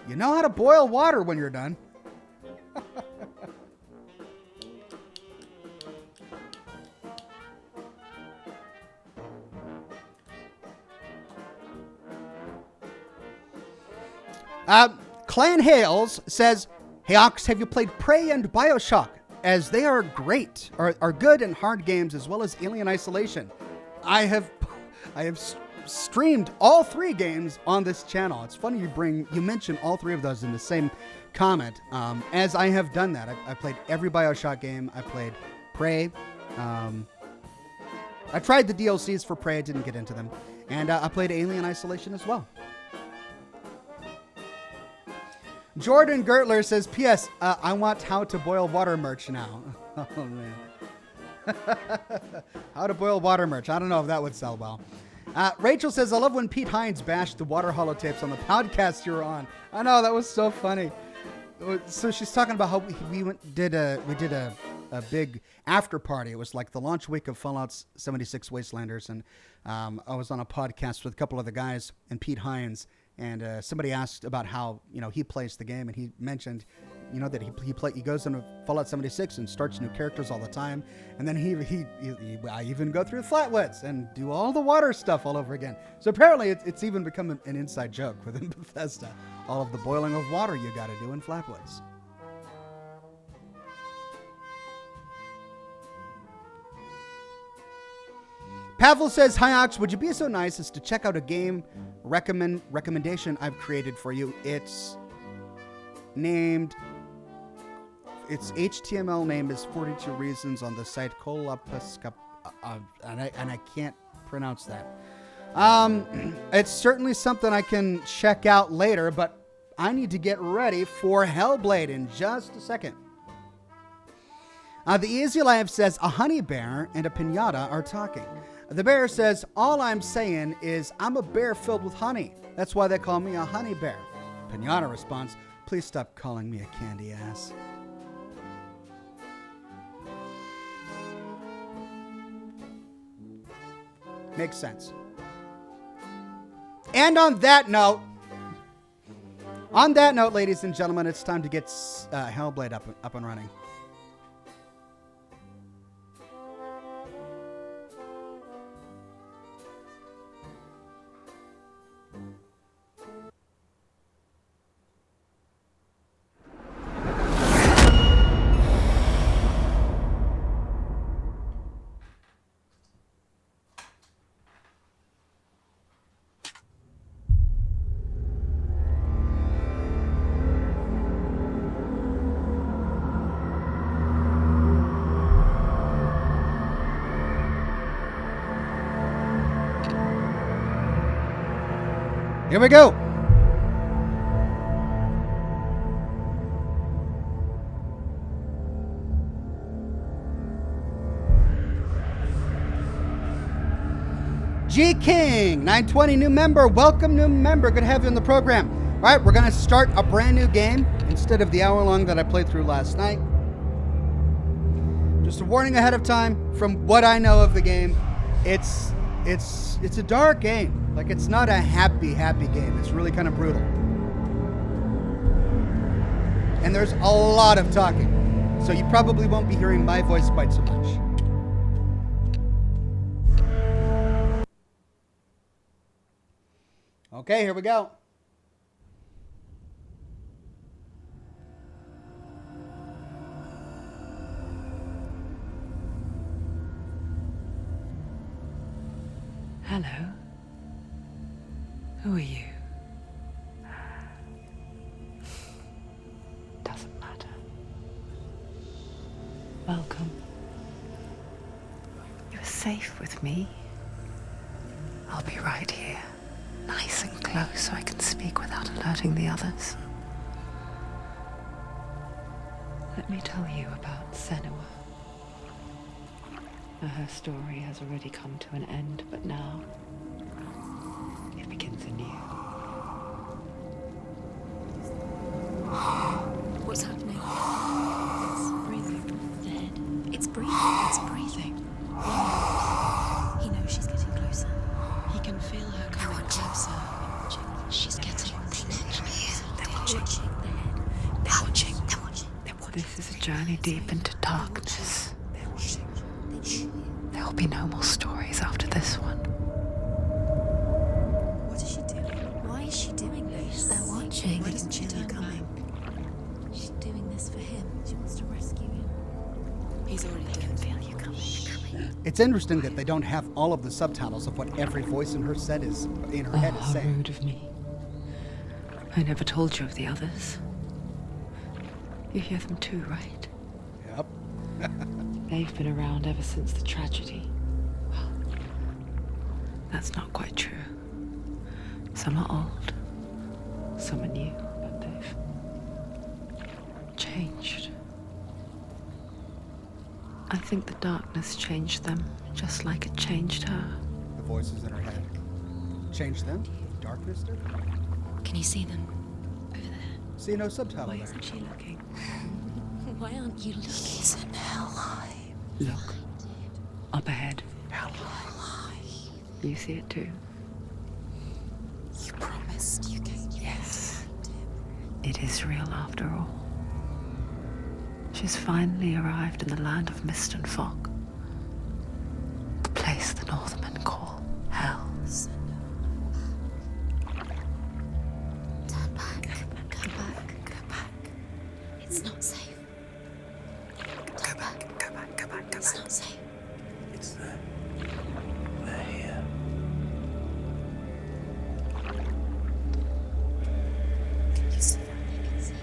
you know how to boil water when you're done. Clan Hales says, hey Ox, have you played Prey and Bioshock? As they are great, are good and hard games, as well as Alien Isolation. I have streamed all 3 games on this channel. It's funny you mention all 3 of those in the same comment, as I have done that. I played every Bioshock game. I played Prey. I tried the DLCs for Prey. I didn't get into them. And I played Alien Isolation as well. Jordan Gertler says, P.S. I want How to Boil Water merch now. Oh, man. How to Boil Water merch. I don't know if that would sell well. Rachel says, I love when Pete Hines bashed the water holotapes on the podcast you were on. I know, that was so funny. So she's talking about how we did a big after party. It was like the launch week of Fallout 76 Wastelanders, and I was on a podcast with a couple of the guys and Pete Hines. And somebody asked about how, he plays the game, and he mentioned You know that he goes into Fallout 76 and starts new characters all the time, and then I even go through Flatwoods and do all the water stuff all over again. So apparently it's even become an inside joke within Bethesda. All of the boiling of water you got to do in Flatwoods. Pavel says, "Hi Ox, would you be so nice as to check out a game recommendation I've created for you? Its HTML name is 42 Reasons on the site Kolapaska, and I can't pronounce that. It's certainly something I can check out later, but I need to get ready for Hellblade in just a second." The Easy Life says, "A honey bear and a piñata are talking. The bear says, 'All I'm saying is I'm a bear filled with honey. That's why they call me a honey bear.' Piñata responds, 'Please stop calling me a candy ass.'" Makes sense. And on that note, ladies and gentlemen, it's time to get Hellblade up and running. Here we go. G King 920, new member. Welcome, new member. Good to have you on the program. All right, we're going to start a brand new game instead of the hour long that I played through last night. Just a warning ahead of time from what I know of the game. It's a dark game. Like, it's not a happy game. It's really kind of brutal. And there's a lot of talking. So you probably won't be hearing my voice quite so much. Okay, here we go. Hello. Who are you? Doesn't matter. Welcome. You're safe with me. I'll be right here, nice and close so I can speak without alerting the others. Let me tell you about Senua. Her story has already come to an end, but now it begins anew. What's happening? It's breathing. Dead. It's breathing. It's breathing. He knows she's getting closer. He can feel her coming closer. She's getting closer. They're watching. They're watching. They're watching. This is a journey deep into darkness. They're watching. There'll be no more stories after this one. What is she doing? Why is she doing this? They're watching. Why doesn't she turn coming? She's doing this for him. She wants to rescue him. He's already dead. I can feel you coming. It's interesting that they don't have all of the subtitles of what every voice in her head is How saying. rude of me. I never told you of the others. You hear them too, right? Yep. They've been around ever since the tragedy. Well, that's not quite true. Some are old, some are new, but they've changed. I think the darkness changed them, just like it changed her. The voices in her head. Change them? Darkness did? Can you see them? Over there. See, no subtitle Why there. isn't she looking? Why aren't you looking? He's in hell. Look, up ahead. Hell. You see it too? You promised you came. Yes. It is real after all. She's finally arrived in the land of mist and fog. The place the Northmen call Hell. Turn back. Go back. Go back. It's not safe. Turn back. Go back, go back, go It's back. not safe. It's there. They're here. You see that? They can see it.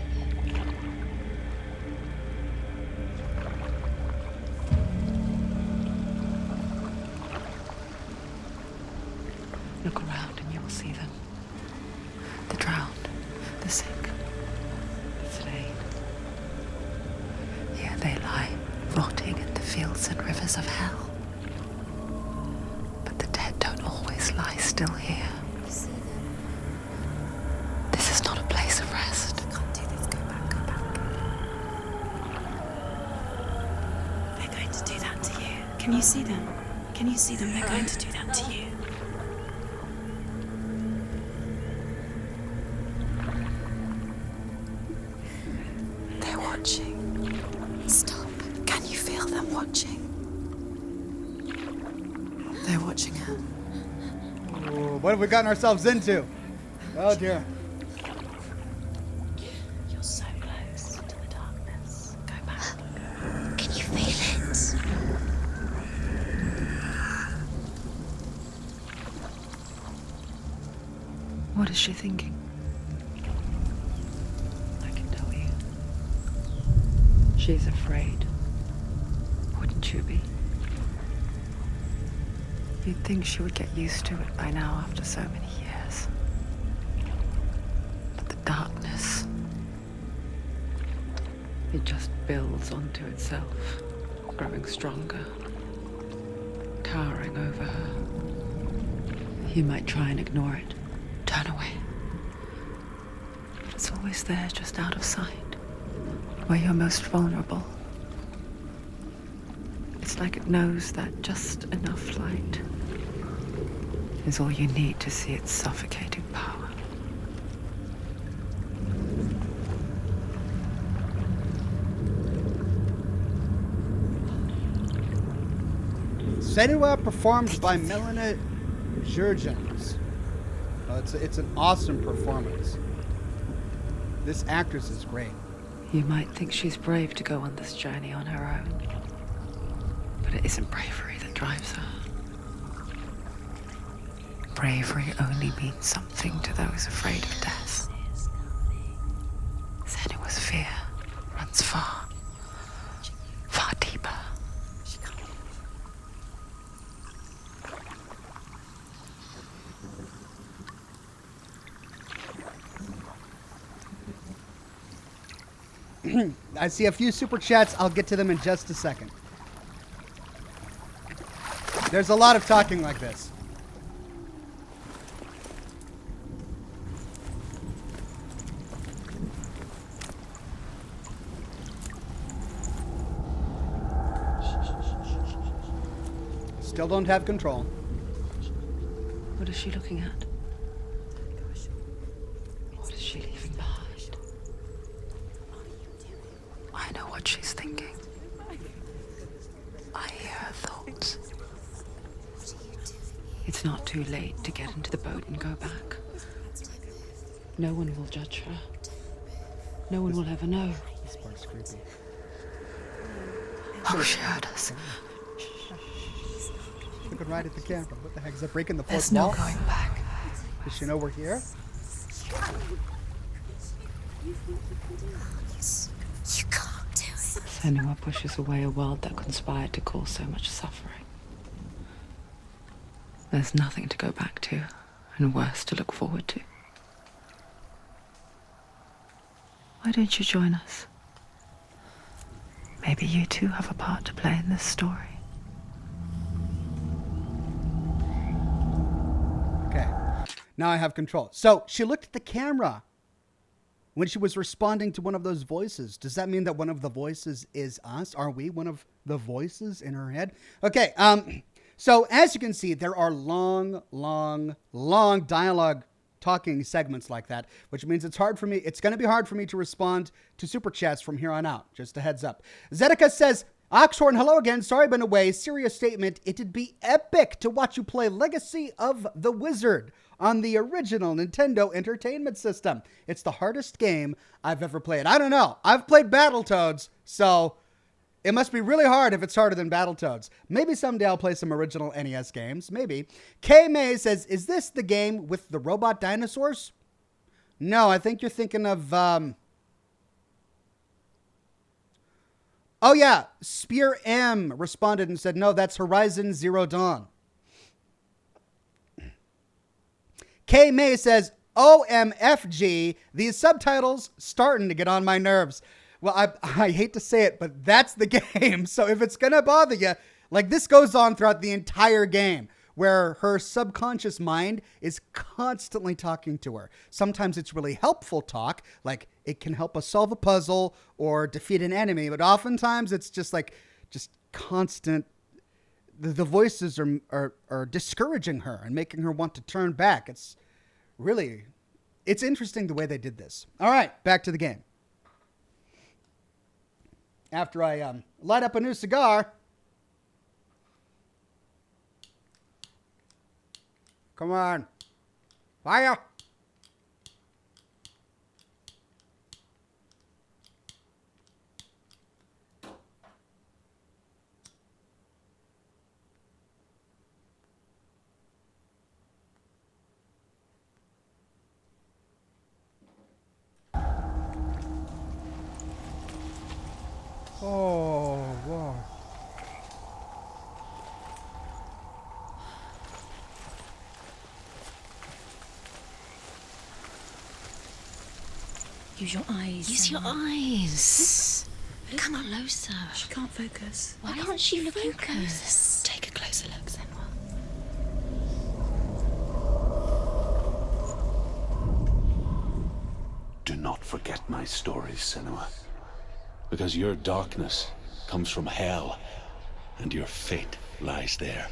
Look around and you will see them. The drowned, the sick, the slain. Here they lie, rotting in the fields and rivers of hell. But the dead don't always lie still here. You see them? This is not a place of rest. You can't do this. Go back. Go back. They're going to do that to you. Can you see them? Can you see them? They're going to do that to you. They're watching. Stop. Can you feel them watching? They're watching her. Ooh, what have we gotten ourselves into? Oh dear. You're so close to the darkness. Go back. Can you feel it? What is she thinking? I can tell you. She's afraid. Wouldn't you be? You'd think she would get used to it by now after so many years. But the darkness, it just builds onto itself, growing stronger, towering over her. You might try and ignore it, turn away. But it's always there, just out of sight, where you're most vulnerable. It's like it knows that just enough light is all you need to see its suffocating power. Senua performed by Melina Jurgens. It's an awesome performance. This actress is great. You might think she's brave to go on this journey on her own, but it isn't bravery that drives her. Bravery only means something to those afraid of death. Senua's fear runs far, far deeper. I see a few super chats. I'll get to them in just a second. There's a lot of talking like this. Still don't have control. What is she looking at? What is she leaving behind? I know what she's thinking. I hear her thoughts. It's not too late to get into the boat and go back. No one will judge her. No one will ever know. This part's creepy. Oh, she heard us. Looking right at the camera. What the heck? Is that breaking the There's fourth no wall? going back. Does she know we're here? You can't do it. Senua pushes away a world that conspired to cause so much suffering. There's nothing to go back to, and worse to look forward to. Why don't you join us? Maybe you too have a part to play in this story. Okay. Now I have control. So she looked at the camera when she was responding to one of those voices. Does that mean that one of the voices is us? Are we one of the voices in her head? Okay. So as you can see, there are long dialogue talking segments like that, which means it's hard for me. It's going to be hard for me to respond to super chats from here on out. Just a heads up. Zedeca says, Oxhorn, hello again. Sorry I've been away. Serious statement. It'd be epic to watch you play Legacy of the Wizard on the original Nintendo Entertainment System. It's the hardest game I've ever played. I don't know. I've played Battletoads, so it must be really hard if it's harder than Battletoads. Maybe someday I'll play some original NES games. Maybe. K May says, is this the game with the robot dinosaurs? No, I think you're thinking of... Oh, yeah. Spear M responded and said, no, that's Horizon Zero Dawn. K May says, OMFG, these subtitles starting to get on my nerves. Well, I hate to say it, but that's the game. So if it's going to bother you, like this goes on throughout the entire game, where her subconscious mind is constantly talking to her. Sometimes it's really helpful talk, like it can help us solve a puzzle or defeat an enemy, but oftentimes it's just constant. The voices are discouraging her and making her want to turn back. It's interesting the way they did this. All right, back to the game. After I light up a new cigar. Come on. Fire. Oh, wow. Use your eyes. Use your eyes. Come closer. She can't focus. Why can't she focus? Take a closer look, Senua. Do not forget my stories, Senua. Because your darkness comes from hell, and your fate lies there.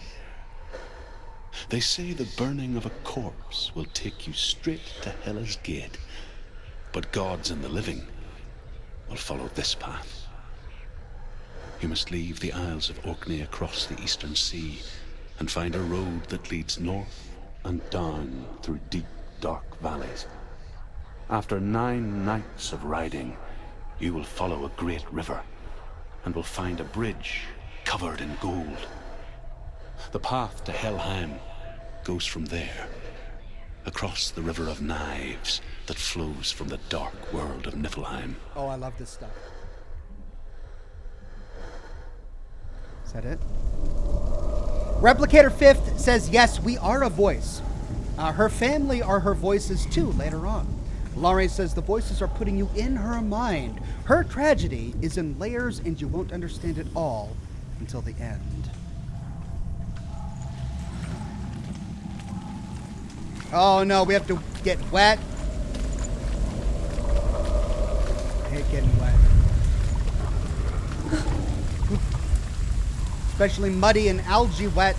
They say the burning of a corpse will take you straight to Hela's gate, but gods and the living will follow this path. You must leave the Isles of Orkney across the eastern sea and find a road that leads north and down through deep, dark valleys. After 9 nights of riding, you will follow a great river and will find a bridge covered in gold. The path to Helheim goes from there, across the River of Knives that flows from the dark world of Niflheim. Oh, I love this stuff. Is that it? Replicator 5th says, yes, we are a voice. Her family are her voices too later on. Laurie says the voices are putting you in her mind. Her tragedy is in layers and you won't understand it all until the end. Oh no, we have to get wet. I hate getting wet. Especially muddy and algae wet.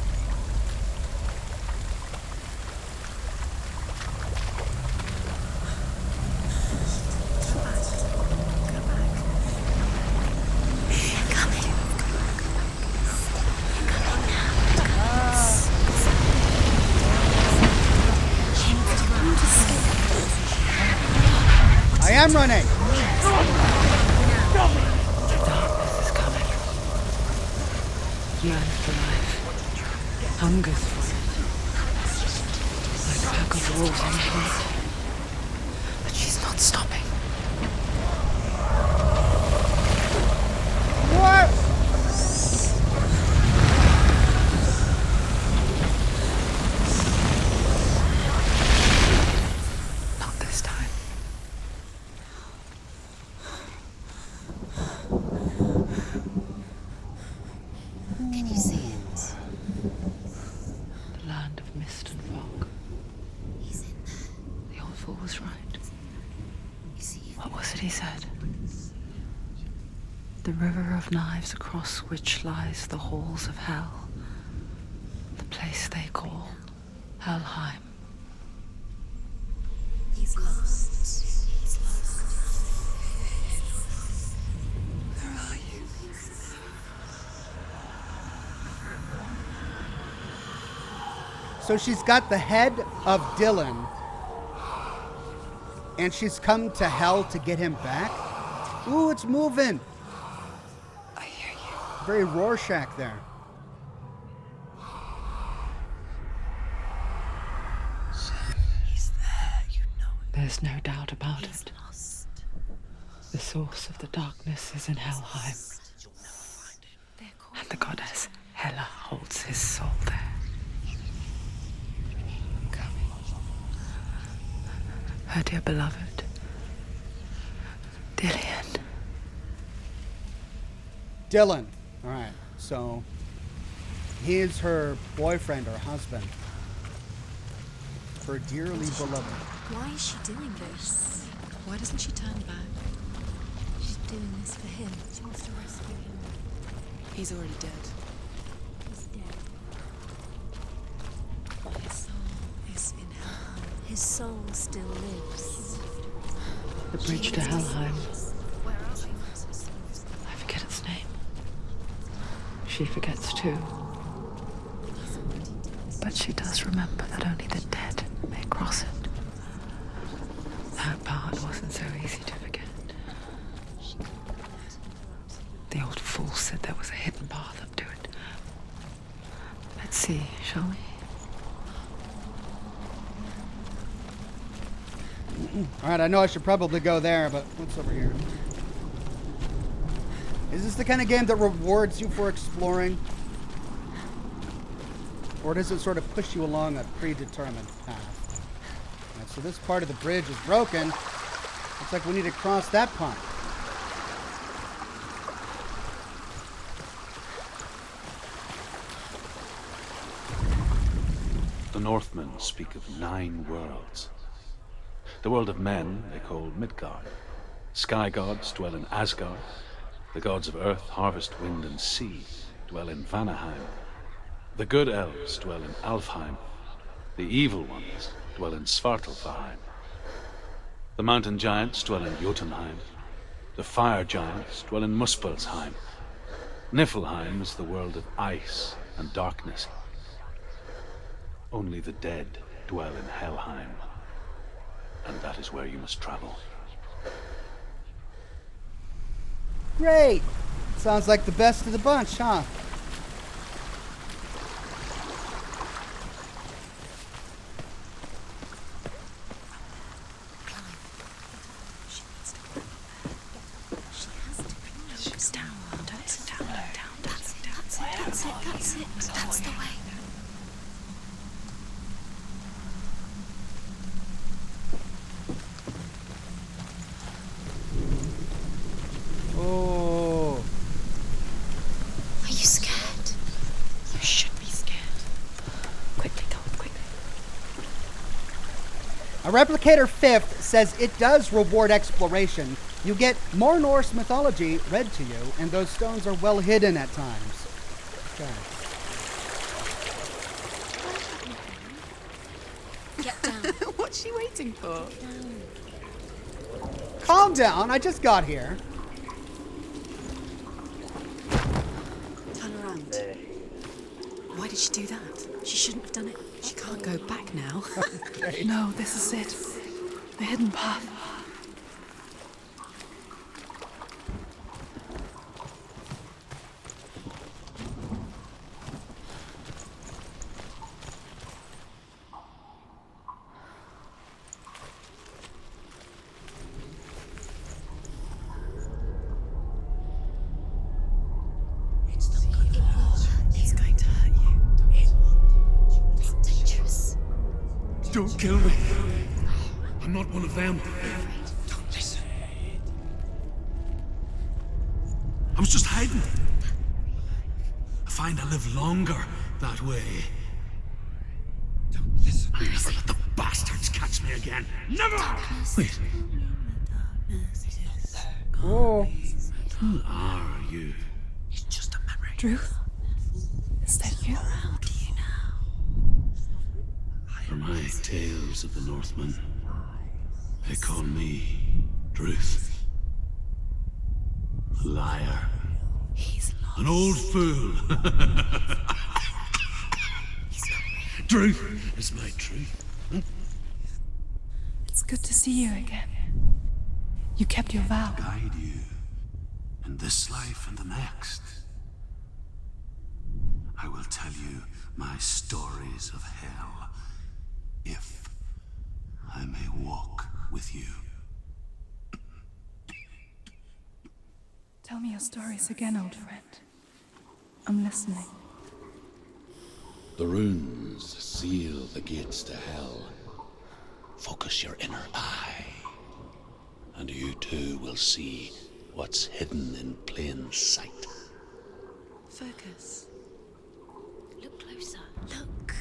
I'm running. Darkness is coming. Yearns for life. Hungers for it. Like a pack of wolves on heat. But she's not stopping. What? Not this time. Can you see it? The land of mist and fog. He's in there. The old fool was right. You see it? What was it he said? The river of knives across which lies the halls of hell. The place they call Helheim. So she's got the head of Dylan, and she's come to hell to get him back. Ooh, it's moving. I hear you. Very Rorschach there. He's there, you know it. There's no doubt about it. Lost. The source of the darkness is in Helheim, They're called and the goddess Hela holds his soul there. Her dear beloved, Dillian. Dylan. All right. So he is her boyfriend or husband. Her dearly beloved. Why is she doing this? Why doesn't she turn back? She's doing this for him. She wants to rescue him. He's already dead. He's dead. But his soul is in Helheim. His soul still lives. The bridge to Helheim. Where are they? I forget its name. She forgets too. But she does remember that only the dead may cross it. That part wasn't so easy to forget. The old fool said there was a hidden path up to it. Let's see, shall we? All right, I know I should probably go there, but what's over here? Is this the kind of game that rewards you for exploring? Or does it sort of push you along a predetermined path? All right, so this part of the bridge is broken. Looks like we need to cross that pond. The Northmen speak of 9 worlds. The world of men they call Midgard. Sky gods dwell in Asgard. The gods of earth, harvest, wind, and sea dwell in Vanaheim. The good elves dwell in Alfheim. The evil ones dwell in Svartalfheim. The mountain giants dwell in Jotunheim. The fire giants dwell in Muspelheim. Niflheim is the world of ice and darkness. Only the dead dwell in Helheim. And that is where you must travel. Great! Sounds like the best of the bunch, huh? She needs to climb up there. She has to climb. She's down. Don't sit down. Down. That's it. That's it. That's it. That's it. That's the way. Oh. Are you scared? You should be scared. Quickly, go. Quickly. A Replicator 5th says it does reward exploration. You get more Norse mythology read to you, and those stones are well hidden at times. Okay. Get down. What's she waiting for? Calm down, I just got here. Turn around. Why did she do that? She shouldn't have done it. She can't go back now. No, this is it. The hidden path. It's going to hurt you. It's dangerous. Don't kill me. I'm not one of them. Don't listen. I was just hiding. I find I live longer that way. Don't listen. I'll never let the bastards catch me again. Never! Wait, Oh. who are you? It's just a memory. Ruth? Is that you? How do you now? For my tales of the Northmen, they call me Druth. A liar. He's lost. An old fool. truth is my truth. It's good to see you again. You kept your vow. Guide you in this life and the next. I will tell you my stories of hell, if I may walk with you. Tell me your stories again, old friend. I'm listening. The runes seal the gates to hell. Focus your inner eye, and you too will see what's hidden in plain sight. Focus. Look closer. Look.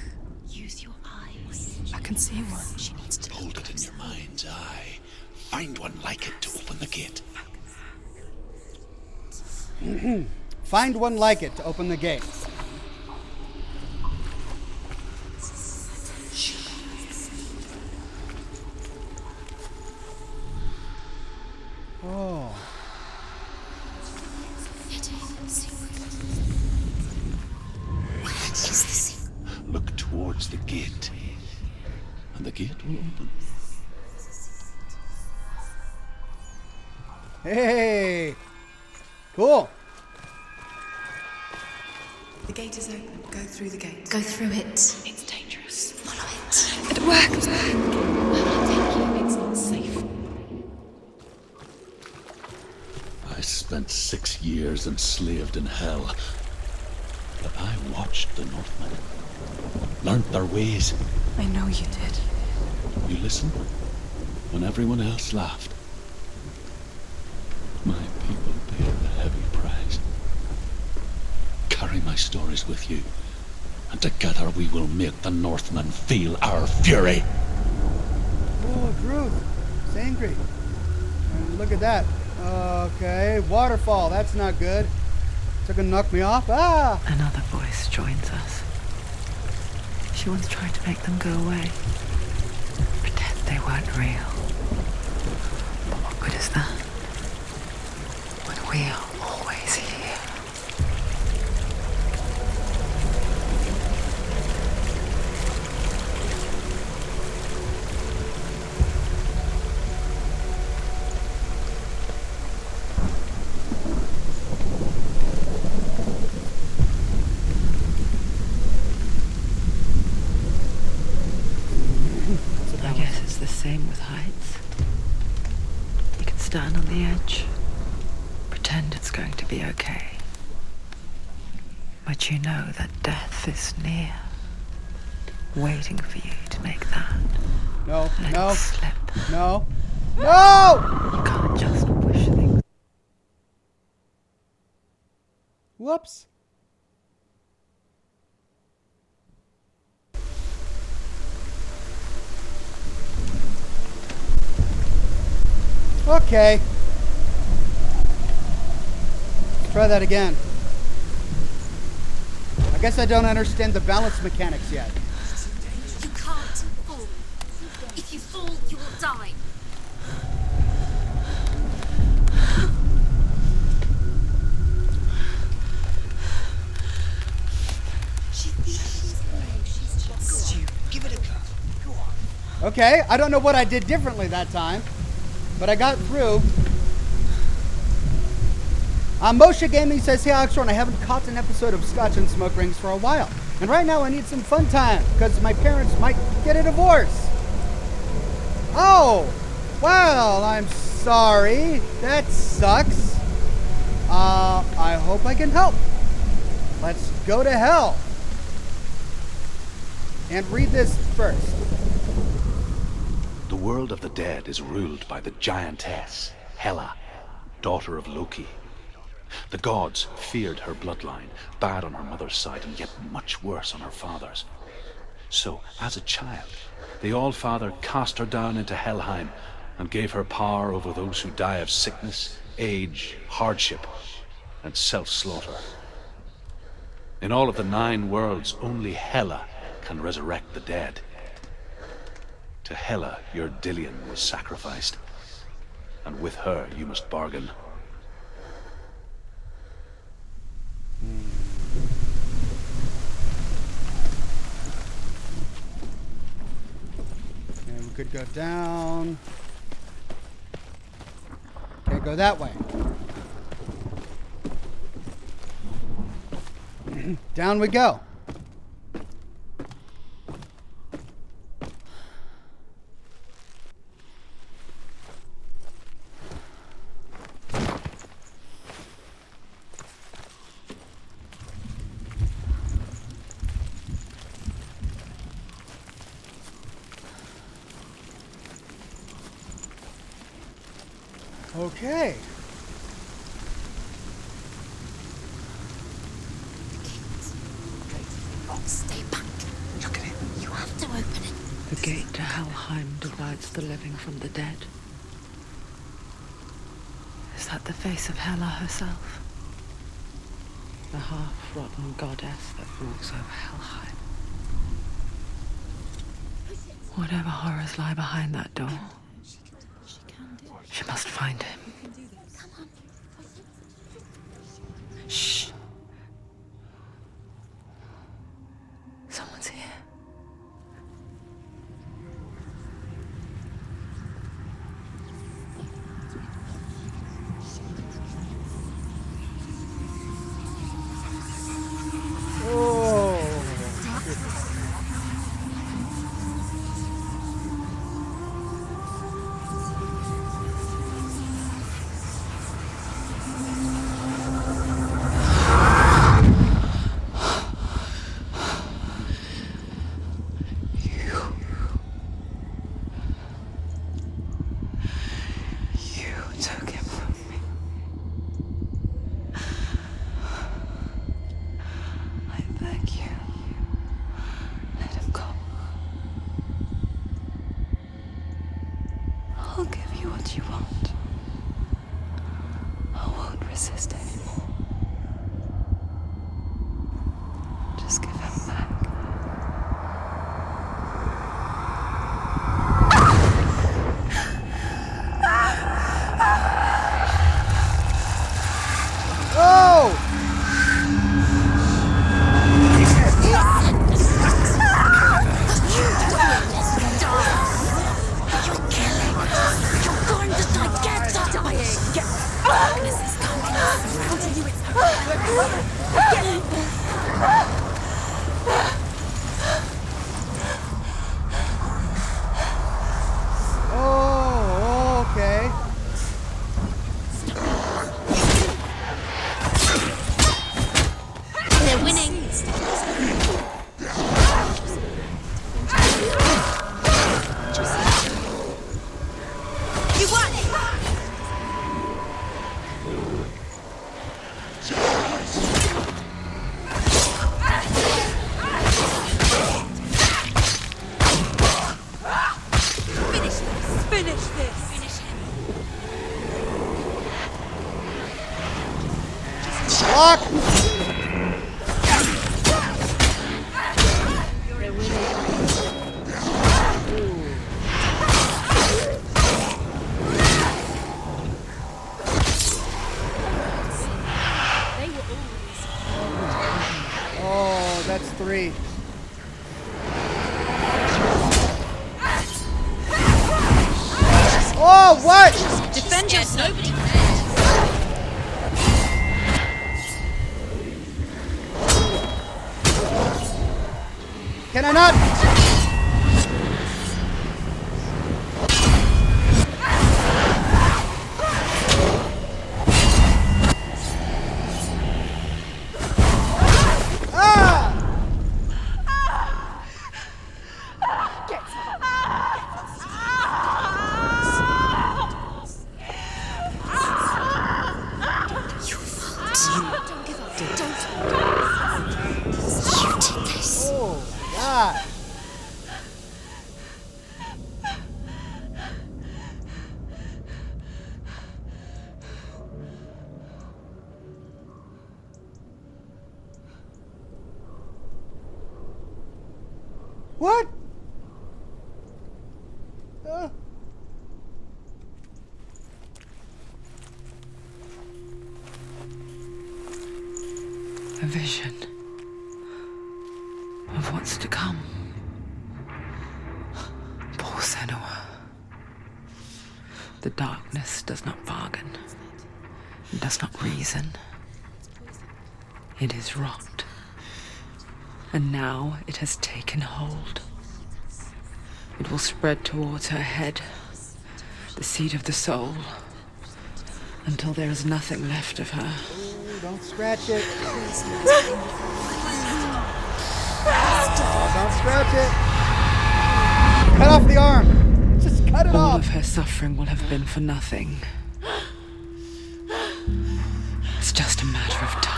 Use your eyes. I can see one. She needs to Hold it in your mind's eye. Find one like it to open the gate. Find one like it to open the gate. Oh. What is the secret? Look towards the gate, and the gate will open. Hey. Cool. The gate is open. Go through the gate. Go through it. It's dangerous. Follow it. It works. Where will it take you? It's not safe. I spent 6 years enslaved in hell, but I watched the Northmen, learnt their ways. I know you did. You listened when everyone else laughed. My people paid a heavy price. Carry my stories with you, and together we will make the Northmen feel our fury. Oh, Groot. It's angry. And look at that. Okay, waterfall. That's not good. It's gonna knock me off. Ah! Another voice joins us. She once tried to make them go away. Pretend they weren't real. But what good is that? When we are always here. I guess it's the same with heights. You can stand on the edge, pretend it's going to be okay. But you know that death is near, waiting for you to make that No, little no, slip. no, no! You can't just push things. Whoops. Okay. Try that again. I guess I don't understand the balance mechanics yet. You can't fall. If you fall, you will die. Okay, I don't know what I did differently that time, but I got through. Moshe Gaming says, hey Oxhorn, I haven't caught an episode of Scotch and Smoke Rings for a while. And right now I need some fun time, because my parents might get a divorce. Oh, well, I'm sorry. That sucks. I hope I can help. Let's go to hell. And read this first. The world of the dead is ruled by the giantess, Hela, daughter of Loki. The gods feared her bloodline, bad on her mother's side and yet much worse on her father's. So, as a child, the All-Father cast her down into Helheim and gave her power over those who die of sickness, age, hardship, and self-slaughter. In all of the 9 worlds, only Hela can resurrect the dead. To Hela, your Dillion was sacrificed, and with her you must bargain. could go down. Can't go that way. Down we go. Okay. Stay back. Look at it. You have to open it. The gate to Helheim divides the living from the dead. Is that the face of Hela herself? The half-rotten goddess that walks over Helheim. Whatever horrors lie behind that door, she must find him. Shh. Someone's here. I'll give you what you want. I won't resist anymore. Just give him back. Oh! Oh, okay. They're winning. You won. Finish this. Finish him. Block! They're winning. They were always. Oh, that's 3. Oh, what? Defend yourself. Nobody Can I not? Don't give up. Don't. You did this. Oh, God. What? A vision of what's to come. Poor Senua. The darkness does not bargain. It does not reason. It is rot. And now it has taken hold. It will spread towards her head, the seat of the soul, until there is nothing left of her. Ooh, don't scratch it. Don't scratch it. Cut off the arm. Just cut it All off. of her suffering will have been for nothing. It's just a matter of time.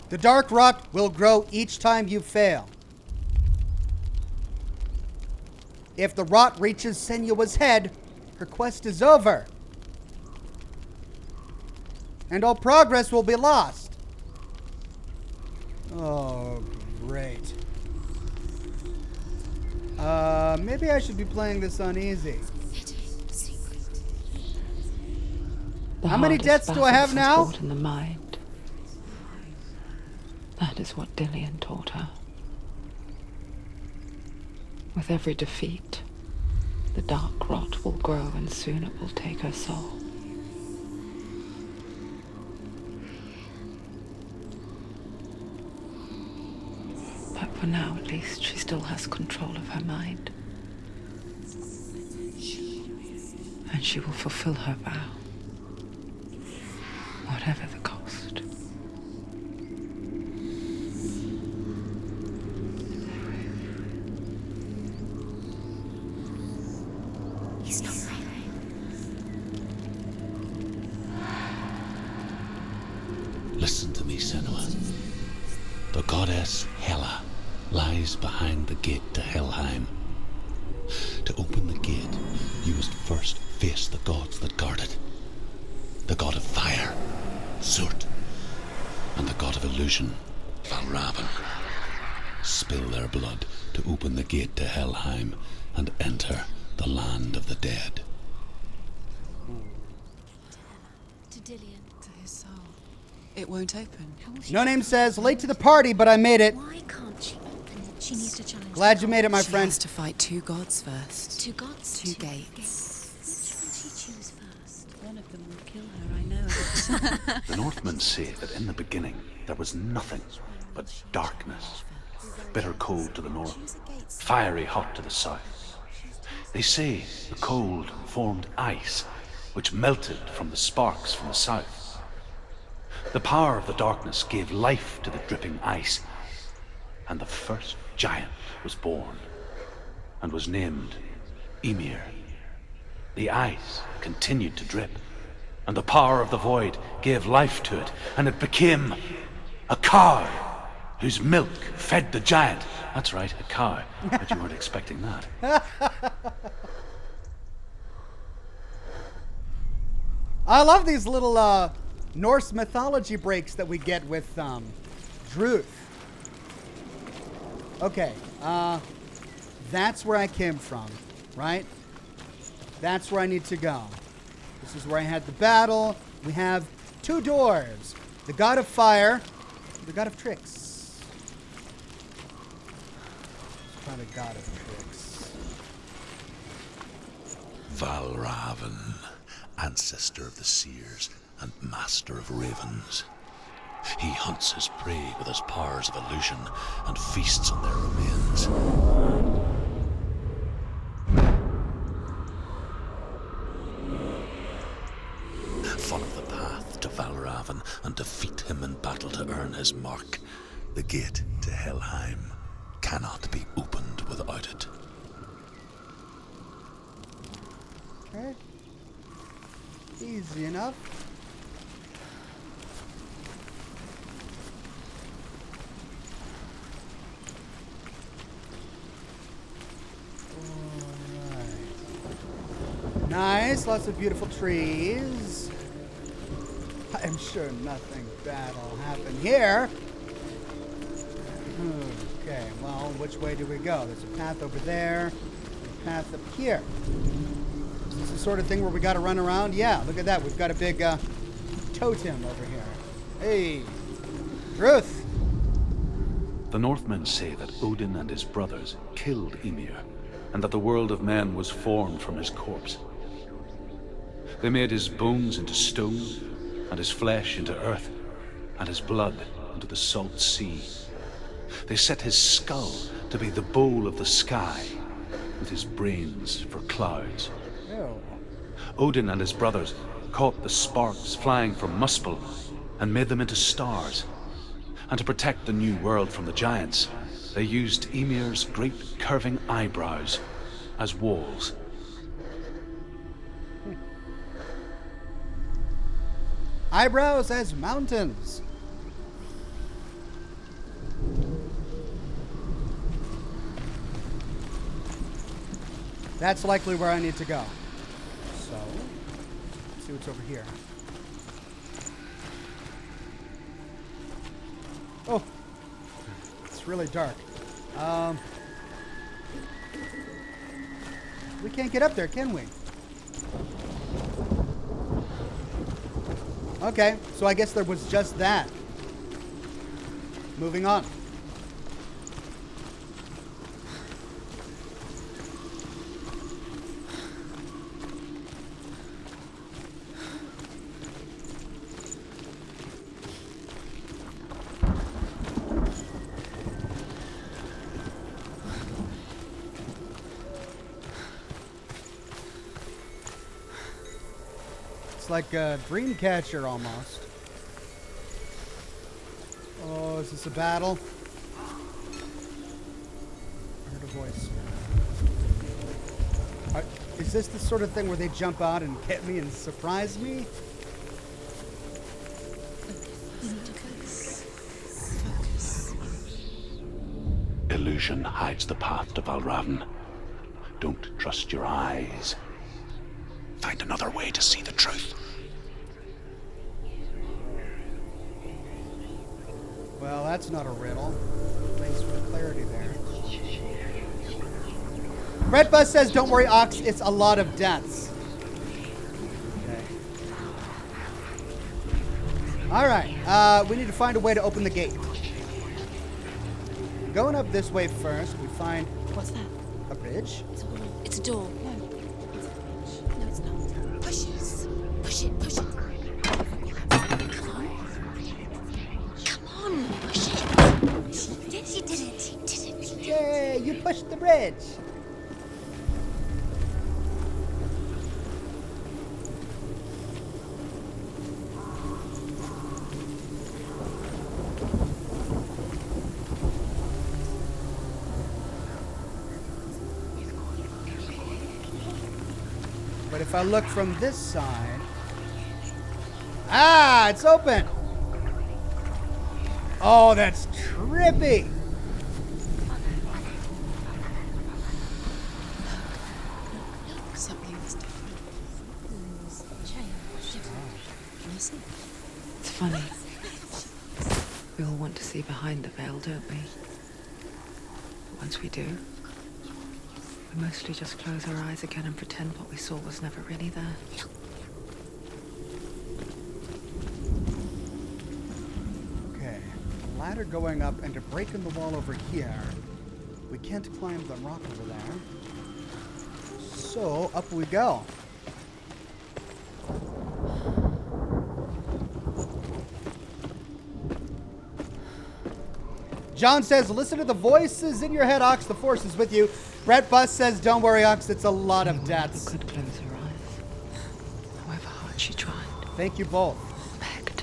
The dark rot will grow each time you fail. If the rot reaches Senua's head, her quest is over. And all progress will be lost. Oh, great. Maybe I should be playing this on easy. The How many hardest deaths do I have battles are now? fought in the mind. That is what Dillian taught her. With every defeat, the dark rot will grow and soon it will take her soul. But for now, at least, she still has control of her mind. And she will fulfill her vow, whatever the cost. He's not right. Listen to me, Senua. The goddess Hela lies behind the gate to Helheim. To open the gate, you must first face the gods that guard it. The god of fire, Zurt, and the god of illusion, Valravn. Spill their blood to open the gate to Helheim and enter the land of the dead. To Dillian. To his soul. It won't open. No Name says, late to the party, but I made it. Why can't she open it? She needs to challenge. Glad you made it, my She friend. has to fight two gods first. Two gods. Two gates. Which will she choose first? One of them will kill her, I know. The Northmen say that in the beginning there was nothing but darkness. Bitter cold to the north, fiery hot to the south. They say the cold formed ice, which melted from the sparks from the south. The power of the darkness gave life to the dripping ice, and the first giant was born, and was named Ymir. The ice continued to drip, and the power of the void gave life to it, and it became a cow whose milk fed the giant. That's right, a cow. But you weren't expecting that. I love these little Norse mythology breaks that we get with Druth. Okay, that's where I came from, right? That's where I need to go. This is where I had the battle. We have two doors. The god of fire, the god of tricks. Let's try the god of tricks. Valravn, ancestor of the seers and master of ravens. He hunts his prey with his powers of illusion and feasts on their remains. Follow the path to Valravn and defeat him in battle to earn his mark. The gate to Helheim cannot be opened without it. Okay. Easy enough. Alright. Nice, lots of beautiful trees. I'm sure nothing bad will happen here. Okay, well, which way do we go? There's a path over there, a path up here. Is this the sort of thing where we got to run around? Yeah, look at that. We've got a big totem over here. Hey, Ruth. The Northmen say that Odin and his brothers killed Ymir, and that the world of men was formed from his corpse. They made his bones into stone, and his flesh into earth, and his blood into the salt sea. They set his skull to be the bowl of the sky, with his brains for clouds. Ew. Odin and his brothers caught the sparks flying from Muspel and made them into stars. And to protect the new world from the giants, they used Ymir's great curving eyebrows as walls. Eyebrows as mountains. That's likely where I need to go. So, let's see what's over here. Oh, it's really dark. We can't get up there, can we? Okay, so I guess there was just that. Moving on. It's like a dream catcher almost. Oh, is this a battle? I heard a voice. Is this the sort of thing where they jump out and get me and surprise me? Illusion hides the path to Valravn. Don't trust your eyes. Find another way to see the truth. Well, that's not a riddle. Thanks for the clarity there. Red Buzz says, don't worry, Ox, it's a lot of deaths. Okay. Alright, we need to find a way to open the gate. Going up this way first, we find What's that? a bridge. It's a wall. It's a door. No, it's a bridge. No, it's not. Push it. Push it. Push it. Come on, push it. She did it. She did it. Yay, you pushed the bridge. But if I look from this side... Ah, it's open! Oh, that's trippy! Something's different. Can you see? It's funny. We all want to see behind the veil, don't we? But once we do, we mostly just close our eyes again and pretend what we saw was never really there. Okay, a ladder going up and a break in the wall over here. We can't climb the rock over there. So, up we go. John says, listen to the voices in your head, Ox. The force is with you. Brett Bus says, don't worry, Ox. It's a lot of deaths. Could close her eyes. However hard she tried. Thank you both. Begged.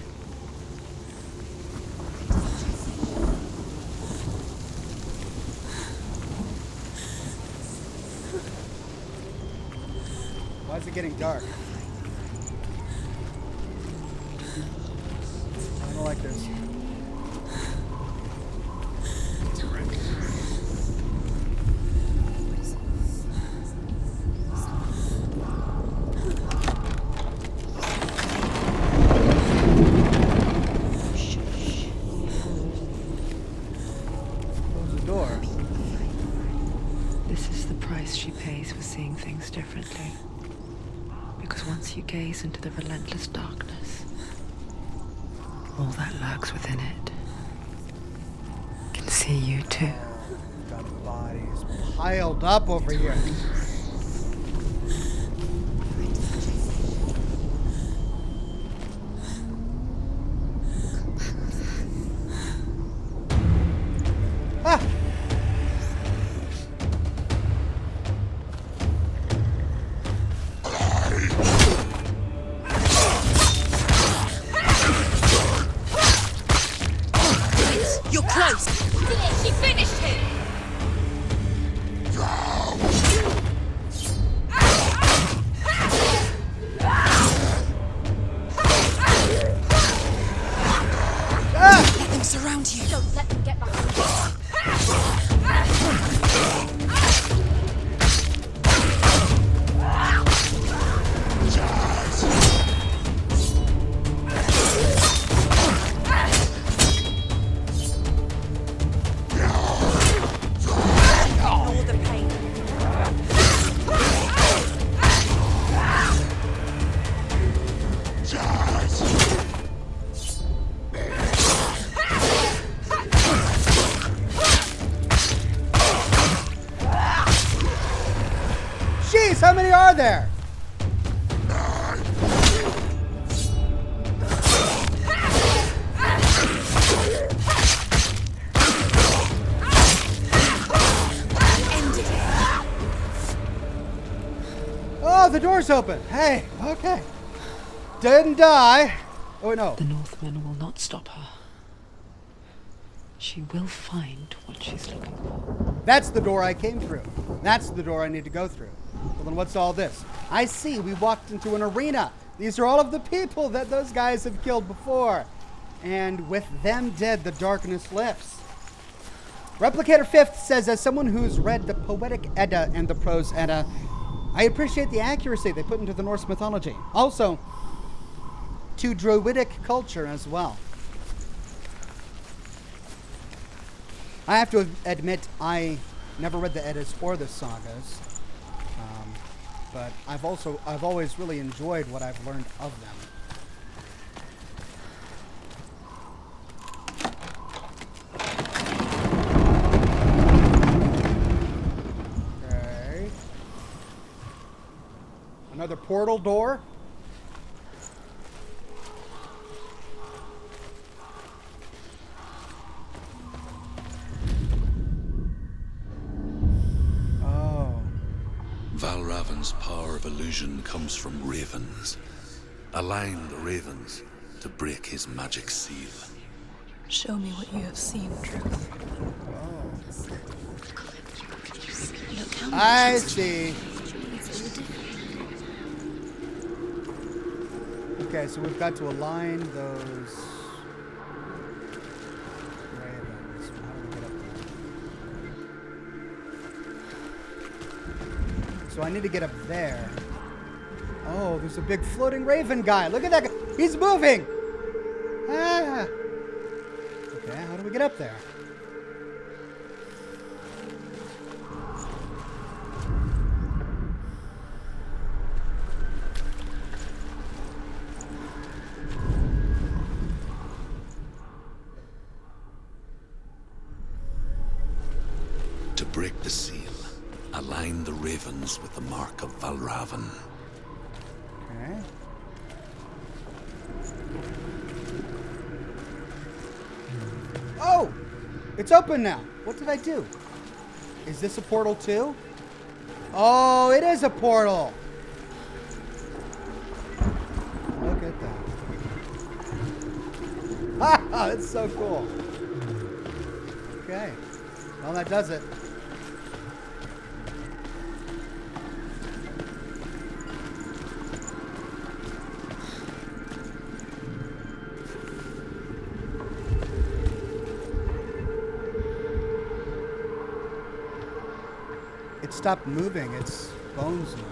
Why is it getting dark? I don't like this. Close the door. This is the price she pays for seeing things differently. Because once you gaze into the relentless darkness, All that lurks within it can see you too. Got bodies piled up over here. Ah! You're close. She finished him! Let them surround you. Don't let them get back. Ignore the pain. Jeez, how many are there? Oh, the door's open. Hey, okay. Didn't die. Oh, no. The Northmen will not stop her. She will find what she's looking for. That's the door I came through. That's the door I need to go through. Well, then what's all this? I see we walked into an arena. These are all of the people that those guys have killed before. And with them dead, the darkness lifts. Replicator 5th says, as someone who's read the Poetic Edda and the Prose Edda, I appreciate the accuracy they put into the Norse mythology. Also, to Druidic culture as well. I have to admit, I never read the Eddas or the sagas, but I've always really enjoyed what I've learned of them. Okay. Another portal door. Valravn's power of illusion comes from ravens. Align the ravens to break his magic seal. Show me what you have seen, Truth. Look how I see. Okay, so we've got to align those ravens. How do we get up there? So I need to get up there. Oh, there's a big floating raven guy. Look at that guy. He's moving. Ah. Okay, how do we get up there? To break the seal, align the ravens with the mark of Valravn. Okay. Oh! It's open now. What did I do? Is this a portal too? Oh, it is a portal. Look at that. Ha! That's so cool. Okay. Well, that does it. It stopped moving. Its bones moved.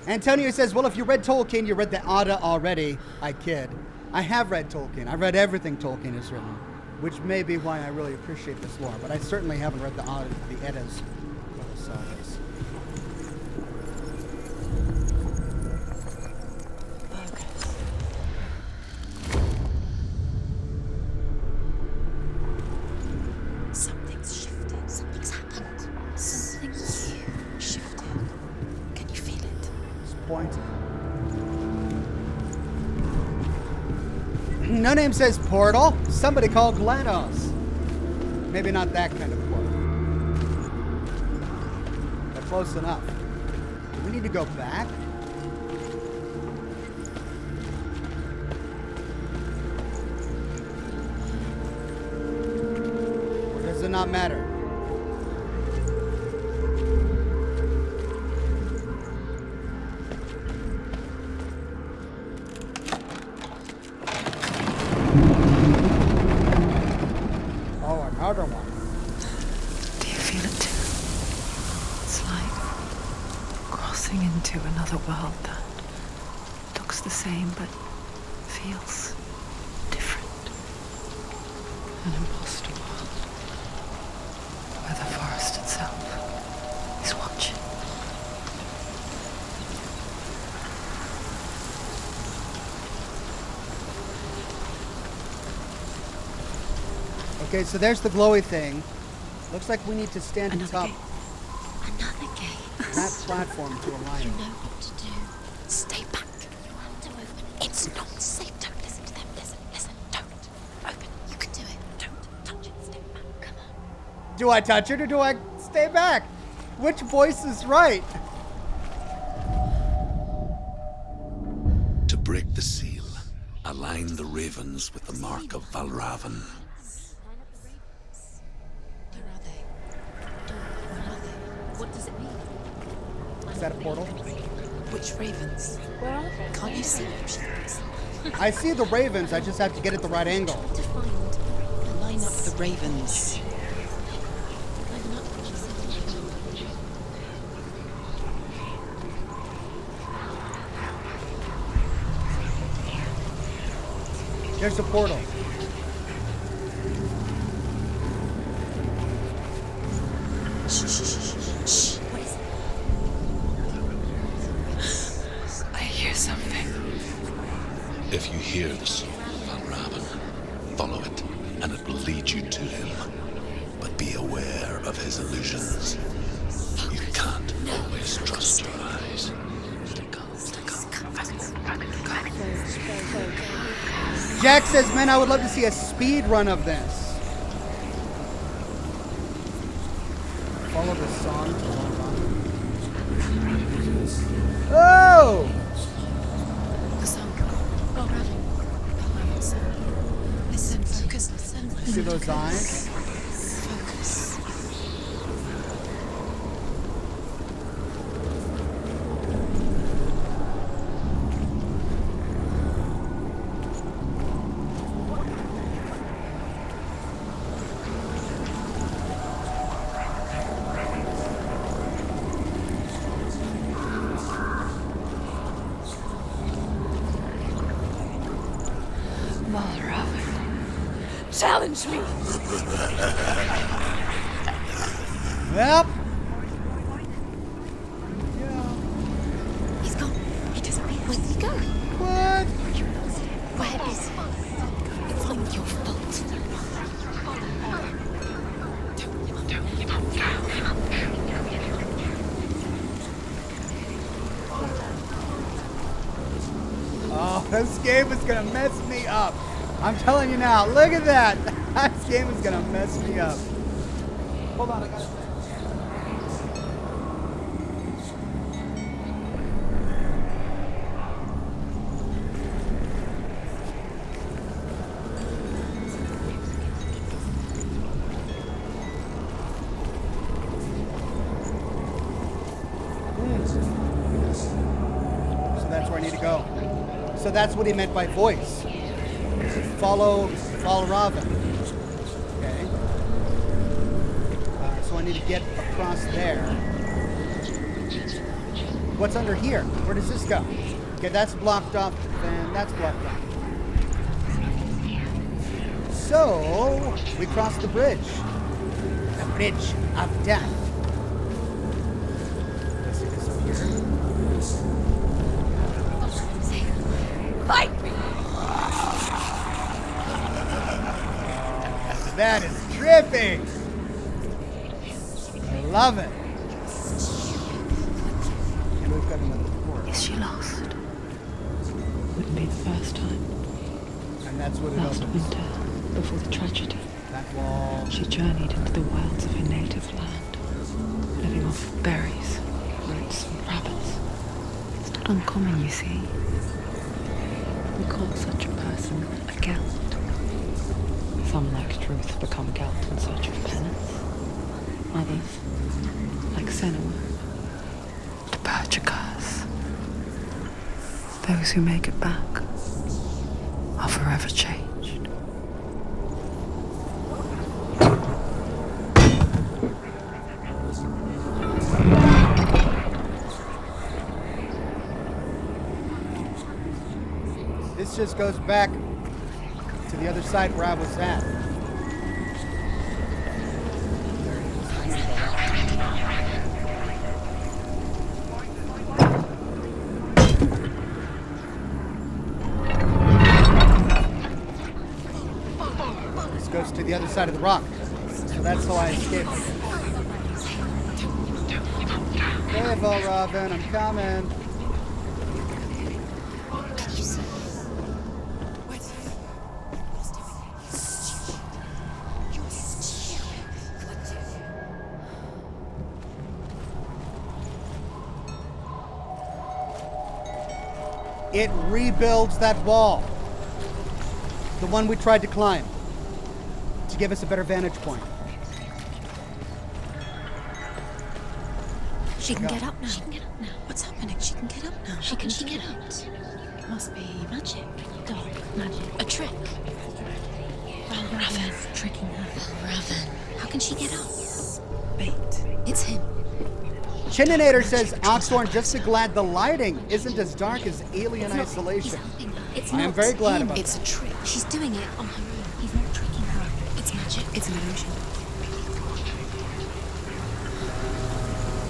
Antonio says, well, if you read Tolkien, you read the Edda already. I kid. I have read Tolkien. I've read everything Tolkien has written, which may be why I really appreciate this lore, but I certainly haven't read the Eddas or the sagas. disappointed. No Name says portal. Somebody call GLaDOS. Maybe not that kind of portal. But close enough. Do we need to go back? Or does it not matter? Another one. Do you feel it too? It's like crossing into another world that looks the same but feels different. An imposter world where the forest itself is watching. Okay, so there's the glowy thing. Looks like we need to stand Another atop gate. Another gate. that platform to align You it. know what to do. Stay back. You have to open. It's not safe. Don't listen to them. Listen. Don't. Open. You can do it. Don't touch it. Stay back. Come on. Do I touch it or do I stay back? Which voice is right? To break the seal, align the ravens with the mark of Valravn. Where are they? Where are they? What does it mean? Is that a portal? Which ravens? Where are they? Can't you see them? I see the ravens, I just have to get at the right angle. To find. Line up the ravens. Line up what you said. There's a portal. Shh. What is it? I hear something. If you hear the soul of Valravn, follow it, and it will lead you to him. But be aware of his illusions. You can't always trust your eyes. Jack says, man, I would love to see a speed run of this. Follow the song to Oh! The song. Valravn song. Listen, focus, listen. See those eyes? Focus. Valravn, challenge me. Yep. He's gone. He disappeared. Where'd he go? What? Where is he? It's not your fault. Oh, this game is gonna mess me up. I'm telling you now. Look at that. This game is gonna mess me up. Hold on, I got it. So that's where I need to go. So that's what he meant by voice. Follow Valravn. Okay. So I need to get across there. What's under here? Where does this go? Okay, that's blocked off, and that's blocked off. So we cross the bridge. The bridge of death. Let's see this over here. Fight me! That is trippy. I love it. And we've got another cord. Is she lost? Wouldn't be the first time. And that's what it Last opens. winter, before the tragedy, That wall. she journeyed into the wilds of her native land, living off berries, roots, and rabbits. It's not uncommon, you see. We call such a person a Gelt. Some, like Truth, become Gelt in search of penance. Others, like Senua, to purge a curse. Those who make it back are forever changed. This just goes back to the other side where I was at. There it is. I need to go back. This goes to the other side of the rock. So that's how I escaped. Hey, Valravn, I'm coming. It rebuilds that wall. The one we tried to climb. To give us a better vantage point. She can get up now. She can get up now. What's happening? She can get up now. How can she get up? It must be magic. Dark magic. A trick. Valravn tricking her. Valravn. How can she get up? Bait. It's him. Chininator says, Oxhorn, just so glad the lighting isn't as dark as Alien Isolation. I am very glad about It's a trick. She's doing it on her own. He's not tricking her. It's magic. It's an illusion.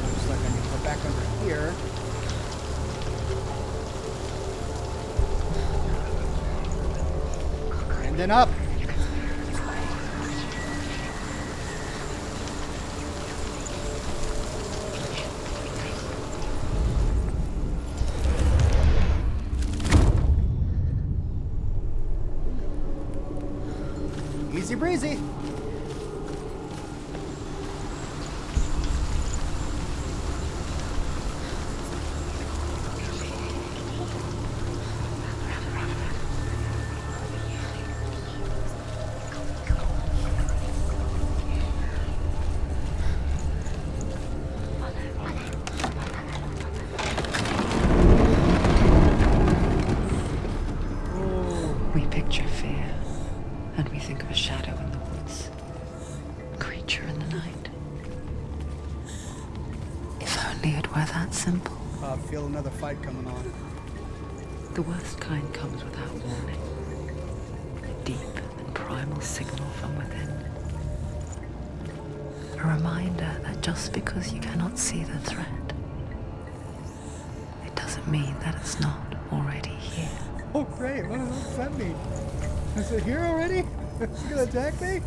Looks like I need to go back under here. And then up. Easy breezy. We picture fear, and we think of a shadow in the woods, a creature in the night. If only it were that simple. I feel another fight coming on. The worst kind comes without warning. A deep and primal signal from within. A reminder that just because you cannot see the threat, it doesn't mean that it's not already here. Oh, great. What does that mean? Is it here already? Is it going to attack me?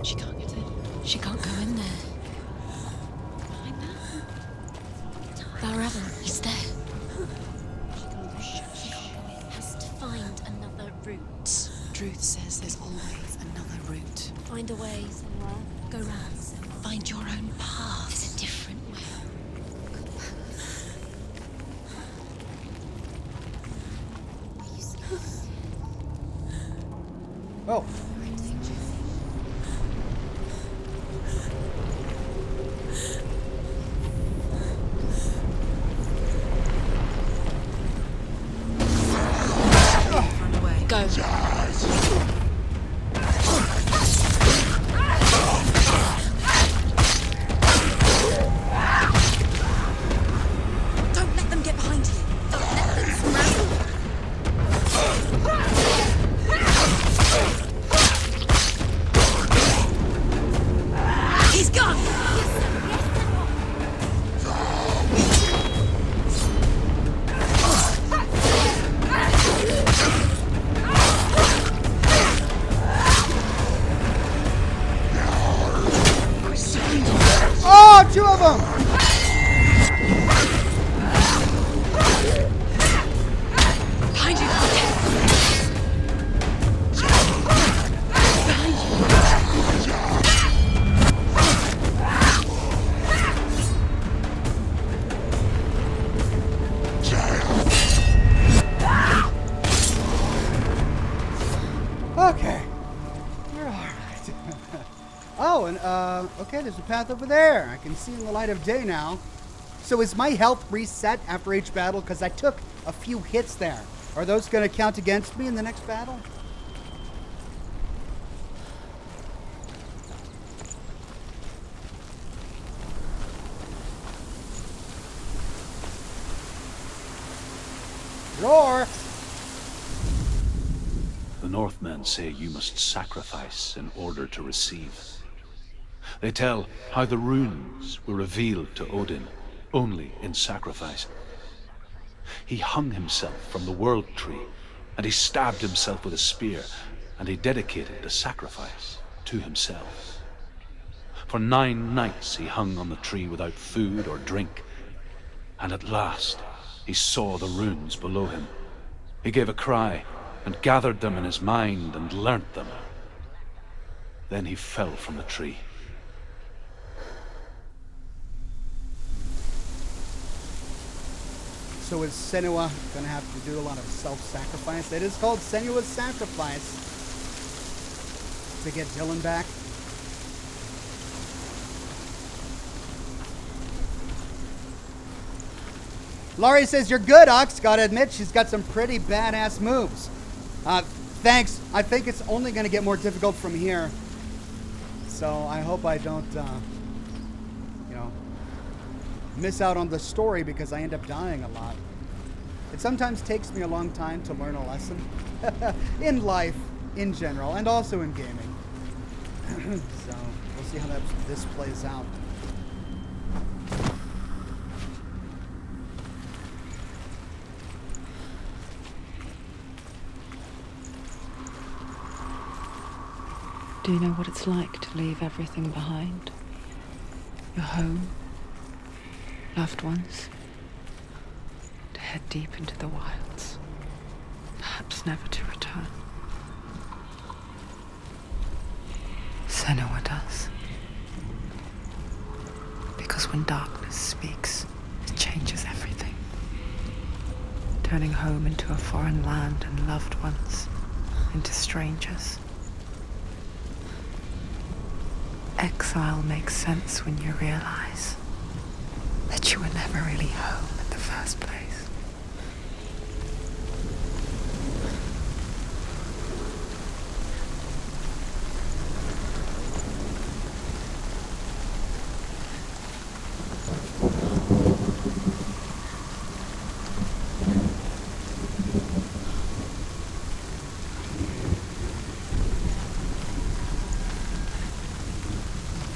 She can't get in. She can't go in there. Behind that. Valravn, he's there. She has to find another route. Truth says there's always another route. Find a way, Senua. Go round. Find your own path. There's a different way. Oh. Go. Don't let them get behind you. Don't let them surround you. 2 of them! Behind you! Okay. We're all right. Oh, and, okay, there's a path over there. I can see in the light of day now. So is my health reset after each battle? Because I took a few hits there. Are those going to count against me in the next battle? Roar! The Northmen say you must sacrifice in order to receive. They tell how the runes were revealed to Odin only in sacrifice. He hung himself from the world tree, and he stabbed himself with a spear, and he dedicated the sacrifice to himself. For 9 nights he hung on the tree without food or drink, and at last he saw the runes below him. He gave a cry, and gathered them in his mind and learnt them. Then he fell from the tree. So is Senua going to have to do a lot of self-sacrifice? It is called Senua's Sacrifice. To get Dylan back. Laurie says, you're good, Ox. Gotta admit, she's got some pretty badass moves. Thanks. I think it's only going to get more difficult from here. So I hope I don't, miss out on the story because I end up dying a lot. It sometimes takes me a long time to learn a lesson. In life, in general, and also in gaming. So we'll see how this plays out. Do you know what it's like to leave everything behind? Your home, loved ones, to head deep into the wilds, perhaps never to return. Senua does. Because when darkness speaks, it changes everything, turning home into a foreign land and loved ones into strangers. Exile makes sense when you realize that you were never really home in the first place.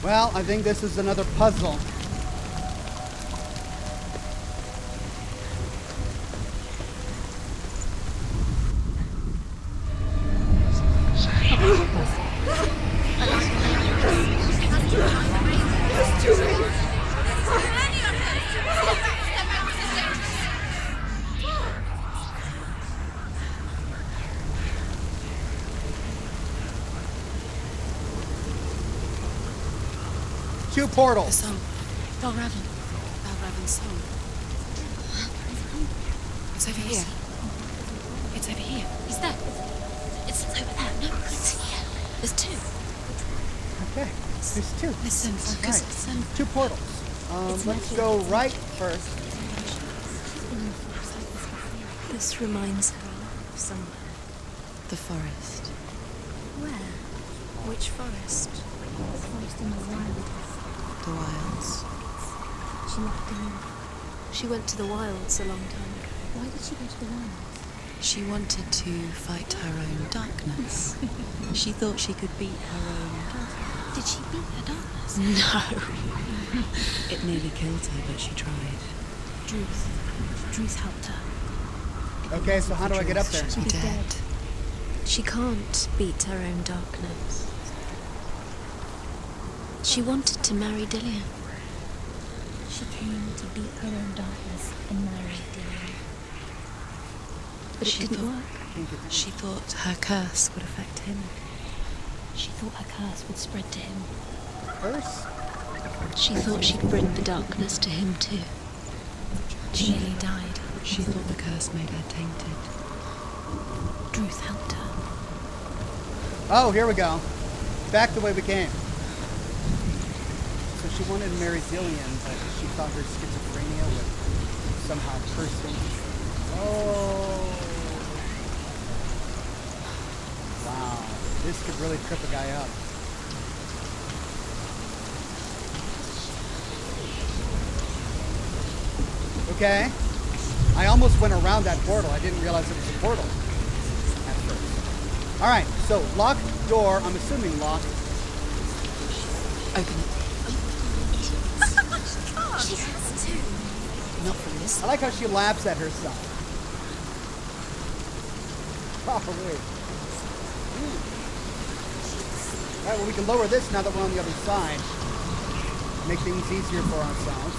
Well, I think this is another puzzle. Two portals. The song. Valravn. Valravn's song. It's over here. It's over here. He's there. It's over there. No, it's here. There's 2. Okay, there's 2. Listen, focus. Right. Listen. 2 portals. Let's go right first. This reminds her of somewhere. The forest. Where? Which forest? The forest in the wild. The wilds. She left alone. She went to the wilds a long time ago. Why did she go to the wilds? She wanted to fight her own darkness. She thought she could beat her own darkness. Did she beat her darkness? No. It nearly killed her, but she tried. Druth helped her. Okay, so how do I get up there? She'd be dead. She can't beat her own darkness. She wanted to marry Dillian. She came to beat her own darkness and marry Dylan. But it didn't work. She thought her curse would affect him. She thought her curse would spread to him. Curse? She thought she'd bring the darkness to him too. She nearly died. She thought the curse made her tainted. Druth helped her. Oh, here we go. Back the way we came. So she wanted to marry Dillian, but she thought her schizophrenia would somehow curse him. Oh. Wow. This could really trip a guy up. Okay. I almost went around that portal. I didn't realize it was a portal at first. Alright, so locked door. I'm assuming locked. Open it. She has to. Not from this. I like how she laughs at herself. Oh, weird. Alright, well, we can lower this now that we're on the other side. Make things easier for ourselves.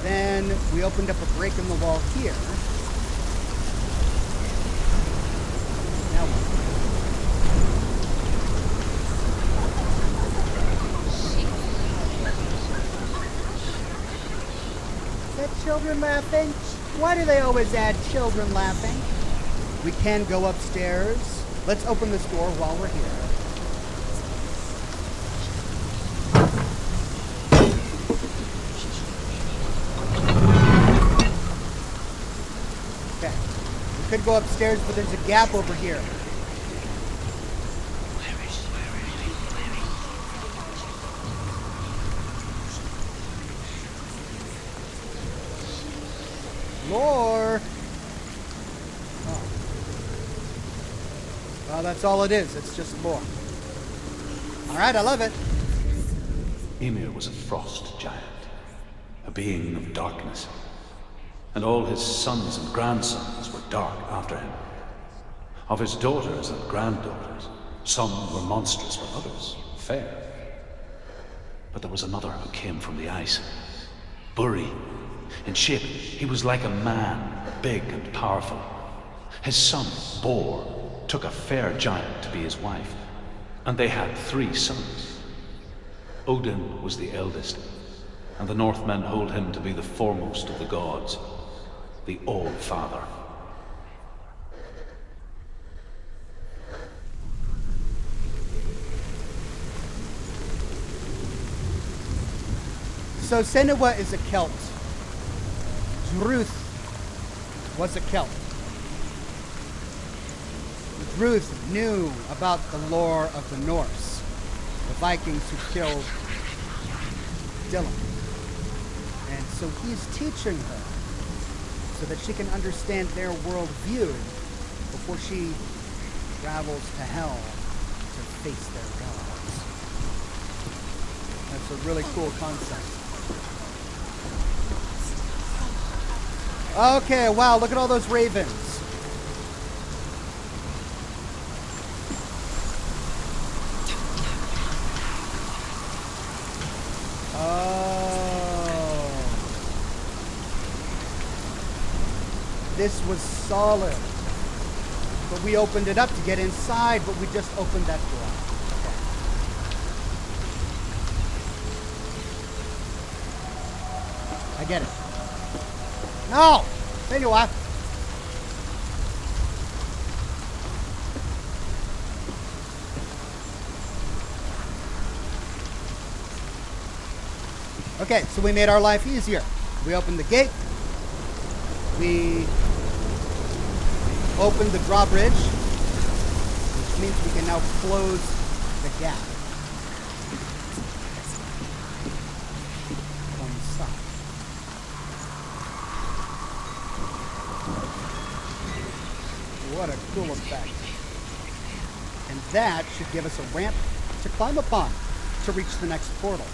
Then we opened up a break in the wall here. Now what? Is that children laughing? Why do they always add children laughing? We can go upstairs. Let's open this door while we're here. Okay. We could go upstairs, but there's a gap over here. Lore. Oh. Well, that's all it is. It's just lore. All right, I love it. Ymir was a frost giant, a being of darkness, and all his sons and grandsons were dark after him. Of his daughters and granddaughters, some were monstrous, but others fair. But there was another who came from the ice, Buri. In shape, he was like a man, big and powerful. His son, Bor, took a fair giant to be his wife, and they had 3 sons. Odin was the eldest, and the Northmen hold him to be the foremost of the gods, the All-Father. So Senua is a Celt. Druth was a Celt. Druth knew about the lore of the Norse, the Vikings who killed Dylan. And so he's teaching her so that she can understand their worldview before she travels to hell to face their gods. That's a really cool concept. Okay, wow, look at all those ravens. Oh. This was solid. But we opened it up to get inside, but we just opened that door. Okay. I get it. No! Senua! Okay, so we made our life easier. We opened the gate. We opened the drawbridge, which means we can now close the gap on the side. What a cool effect. And that should give us a ramp to climb upon to reach the next portal.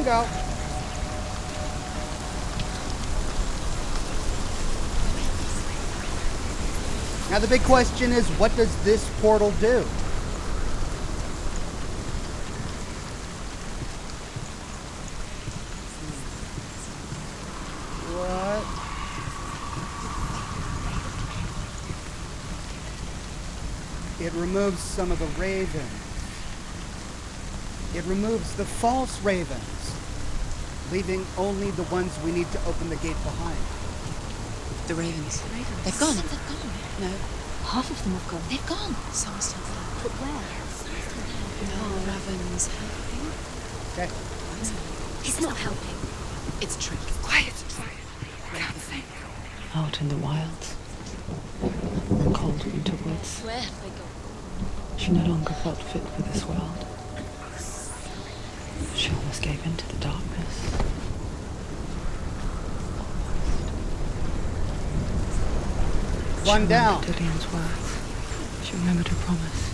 him go. Now the big question is, what does this portal do? What? It removes some of the ravens. It removes the false ravens, leaving only the ones we need to open the gate behind. The ravens. They've gone. They've gone. No, half of them have gone. They've gone. Some are still there. But where? Valravn's helping. Okay. He's not helping. It's a trick. Quiet. Can't think. Out in the wilds. The cold winter woods. Where have they gone? She no longer felt fit for this world. She almost gave in to the darkness. One down. She remembered Lillian's words. She remembered her promise.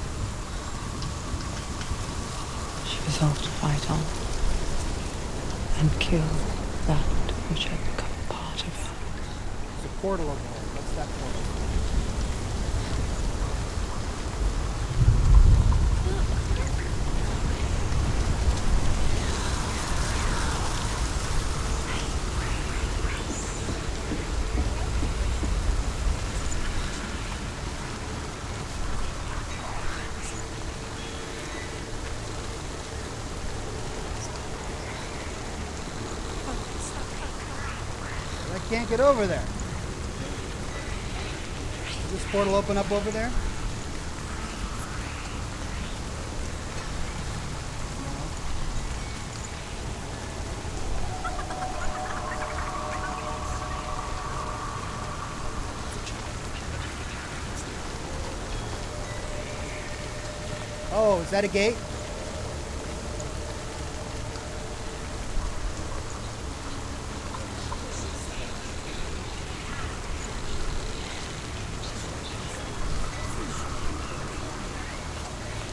She resolved to fight on and kill that which had become a part of her. There's a portal over there. What's that portal? I can't get over there. Does this portal open up over there? Oh, is that a gate?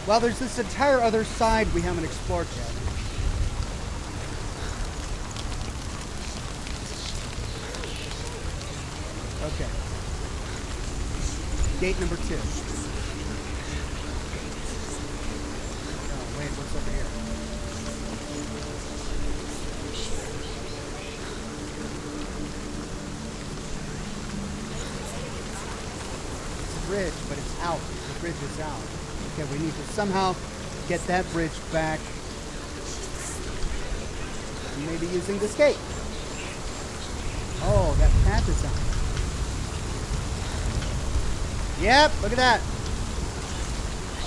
Well, there's this entire other side we haven't explored yet. Okay. Gate number 2. Oh, wait, what's over here? It's a bridge, but it's out. The bridge is out. Okay, we need to somehow get that bridge back. Maybe using this gate. Oh, that path is out. Yep, look at that.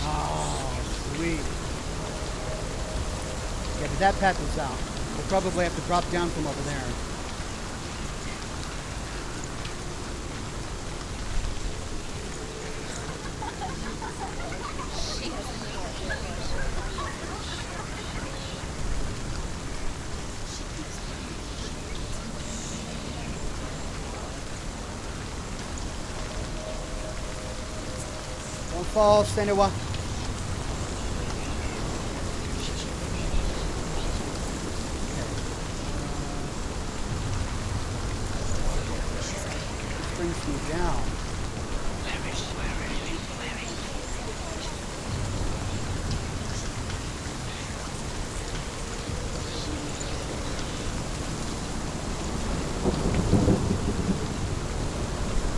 Oh, sweet. Yeah, but that path is out. We'll probably have to drop down from over there. Don't fall, Senua. Brings me down.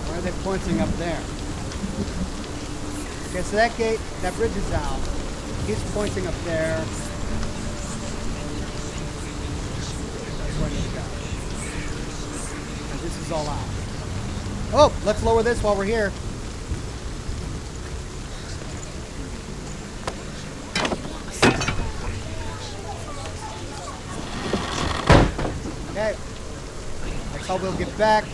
Why are they pointing up there? Okay, so that gate, that bridge is out. He's pointing up there. That's where I need to go. And this is all out. Oh, let's lower this while we're here. Okay. That's how we'll get back.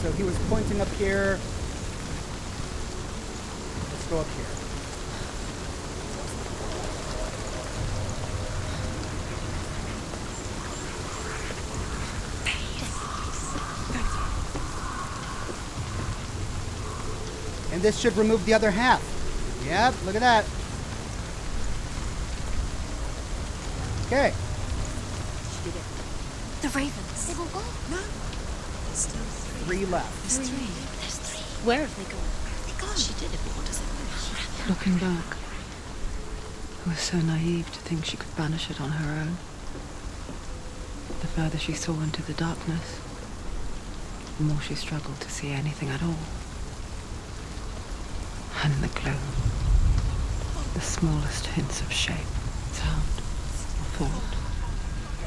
So he was pointing up here. Let's go up here. And this should remove the other half. Yep, look at that. Okay. did it. The ravens. They've all gone. No. There's still 3. 3 left. There's 3. There's 3. Where have they gone? Where have they gone? She did it, but what does it mean? Looking back, I was so naive to think she could banish it on her own. The further she saw into the darkness, the more she struggled to see anything at all. And in the gloom, the smallest hints of shape, sound, or thought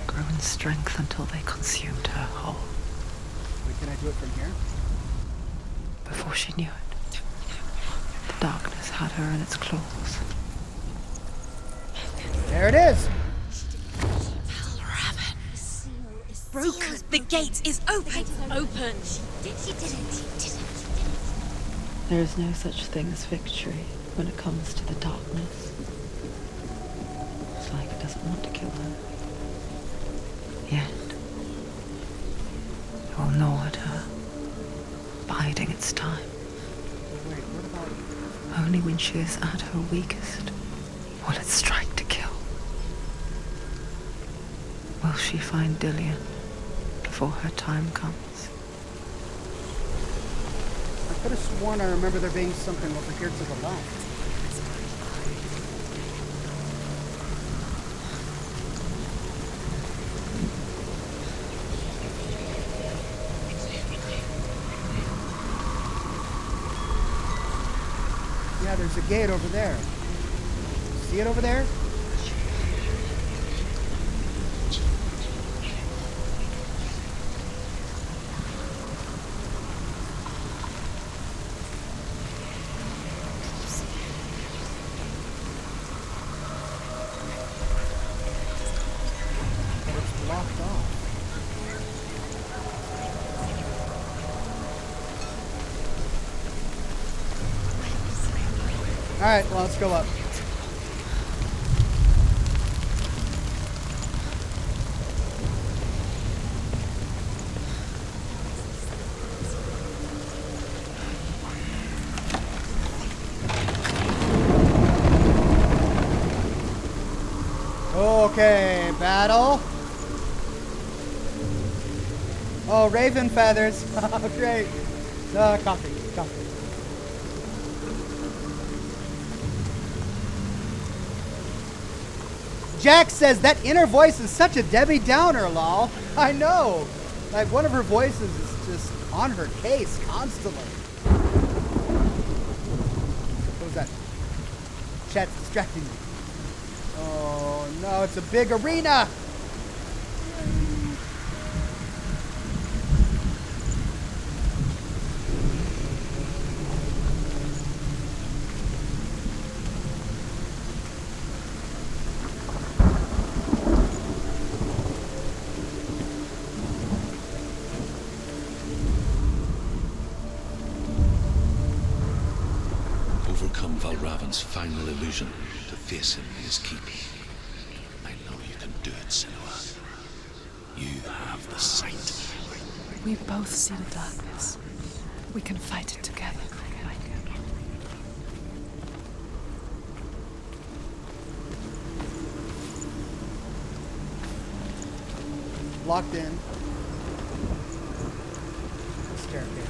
grew in strength until they consumed her whole. Wait, can I do it from here? Before she knew it, the darkness had her in its claws. There it is. Valravn. The seal is Broken. The gate is open. Open. She did it. There is no such thing as victory when it comes to the darkness. It's like it doesn't want to kill her. Yet, it will gnaw at her, biding its time. Wait, what about... Only when she is at her weakest will it strike to kill. Will she find Dillian before her time comes? I could have sworn I remember there being something over here to the left. Yeah, there's a gate over there. See it over there? But it's blocked off. All right, well, let's go up. Okay, battle. Oh, raven feathers. Oh, great. Coffee. Jack says that inner voice is such a Debbie Downer, lol. I know. Like, one of her voices is just on her case constantly. What was that? Chat's distracting me. Oh, no, it's a big arena. Overcome Valravn's final illusion to face him in his keep. I know you can do it, Senua. You have the sight. We both see the darkness. We can fight it together. Locked in. Staircase.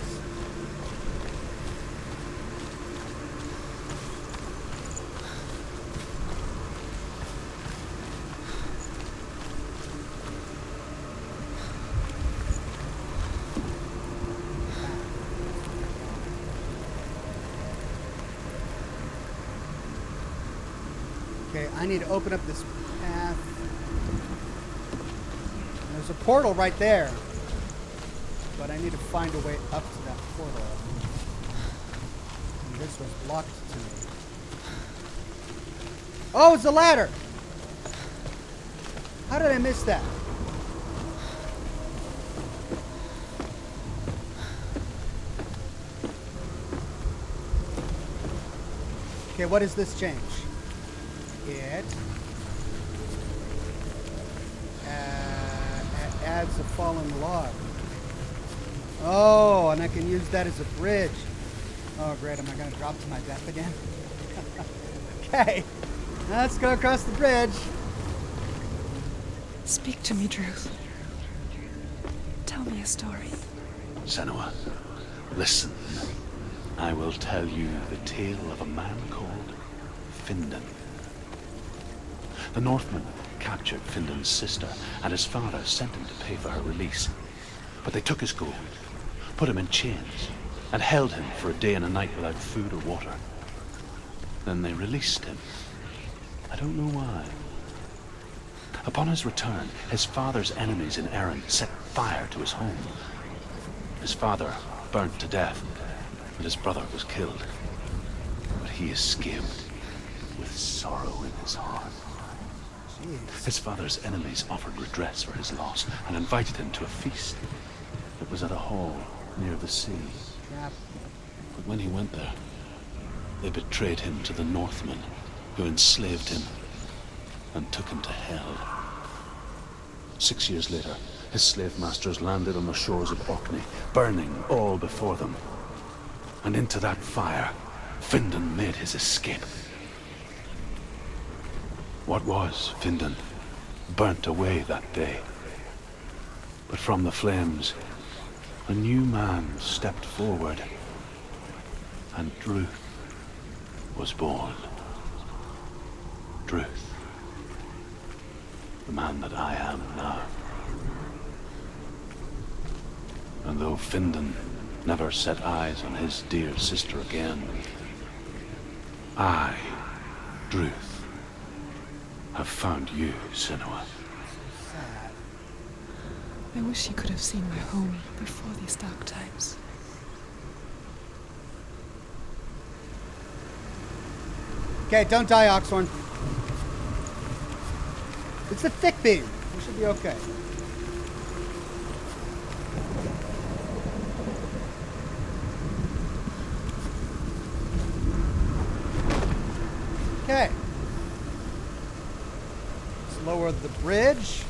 Okay, I need to open up this path. And there's a portal right there. But I need to find a way up to that portal. And this was blocked to me. Oh, it's a ladder! How did I miss that? Okay, what does this change? It adds a fallen log. Oh, and I can use that as a bridge. Oh, great. Am I going to drop to my death again? Okay. Let's go across the bridge. Speak to me, Druth. Tell me a story. Senua, listen. I will tell you the tale of a man called Findan. The Northmen captured Findan's sister, and his father sent him to pay for her release. But they took his gold, put him in chains, and held him for a day and a night without food or water. Then they released him. I don't know why. Upon his return, his father's enemies in Erin set fire to his home. His father burnt to death, and his brother was killed. But he escaped with sorrow in his heart. His father's enemies offered redress for his loss and invited him to a feast. It was at a hall near the sea. But when he went there, they betrayed him to the Northmen, who enslaved him and took him to hell. 6 years later, his slave masters landed on the shores of Orkney, burning all before them. And into that fire, Findan made his escape. What was Findan burnt away that day. But from the flames, a new man stepped forward, and Druth was born. Druth, the man that I am now. And though Findan never set eyes on his dear sister again, I, Druth, have found you, Senua. I wish you could have seen my home before these dark times. Okay, don't die, Oxhorn. It's a thick beam. We should be okay. Okay. Let's lower the bridge.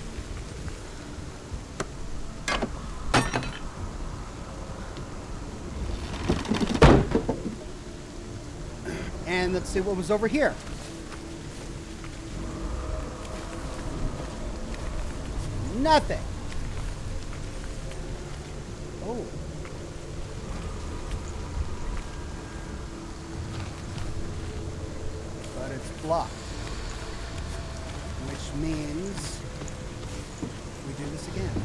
And let's see what was over here. Nothing. Oh. But it's blocked. Which means we do this again.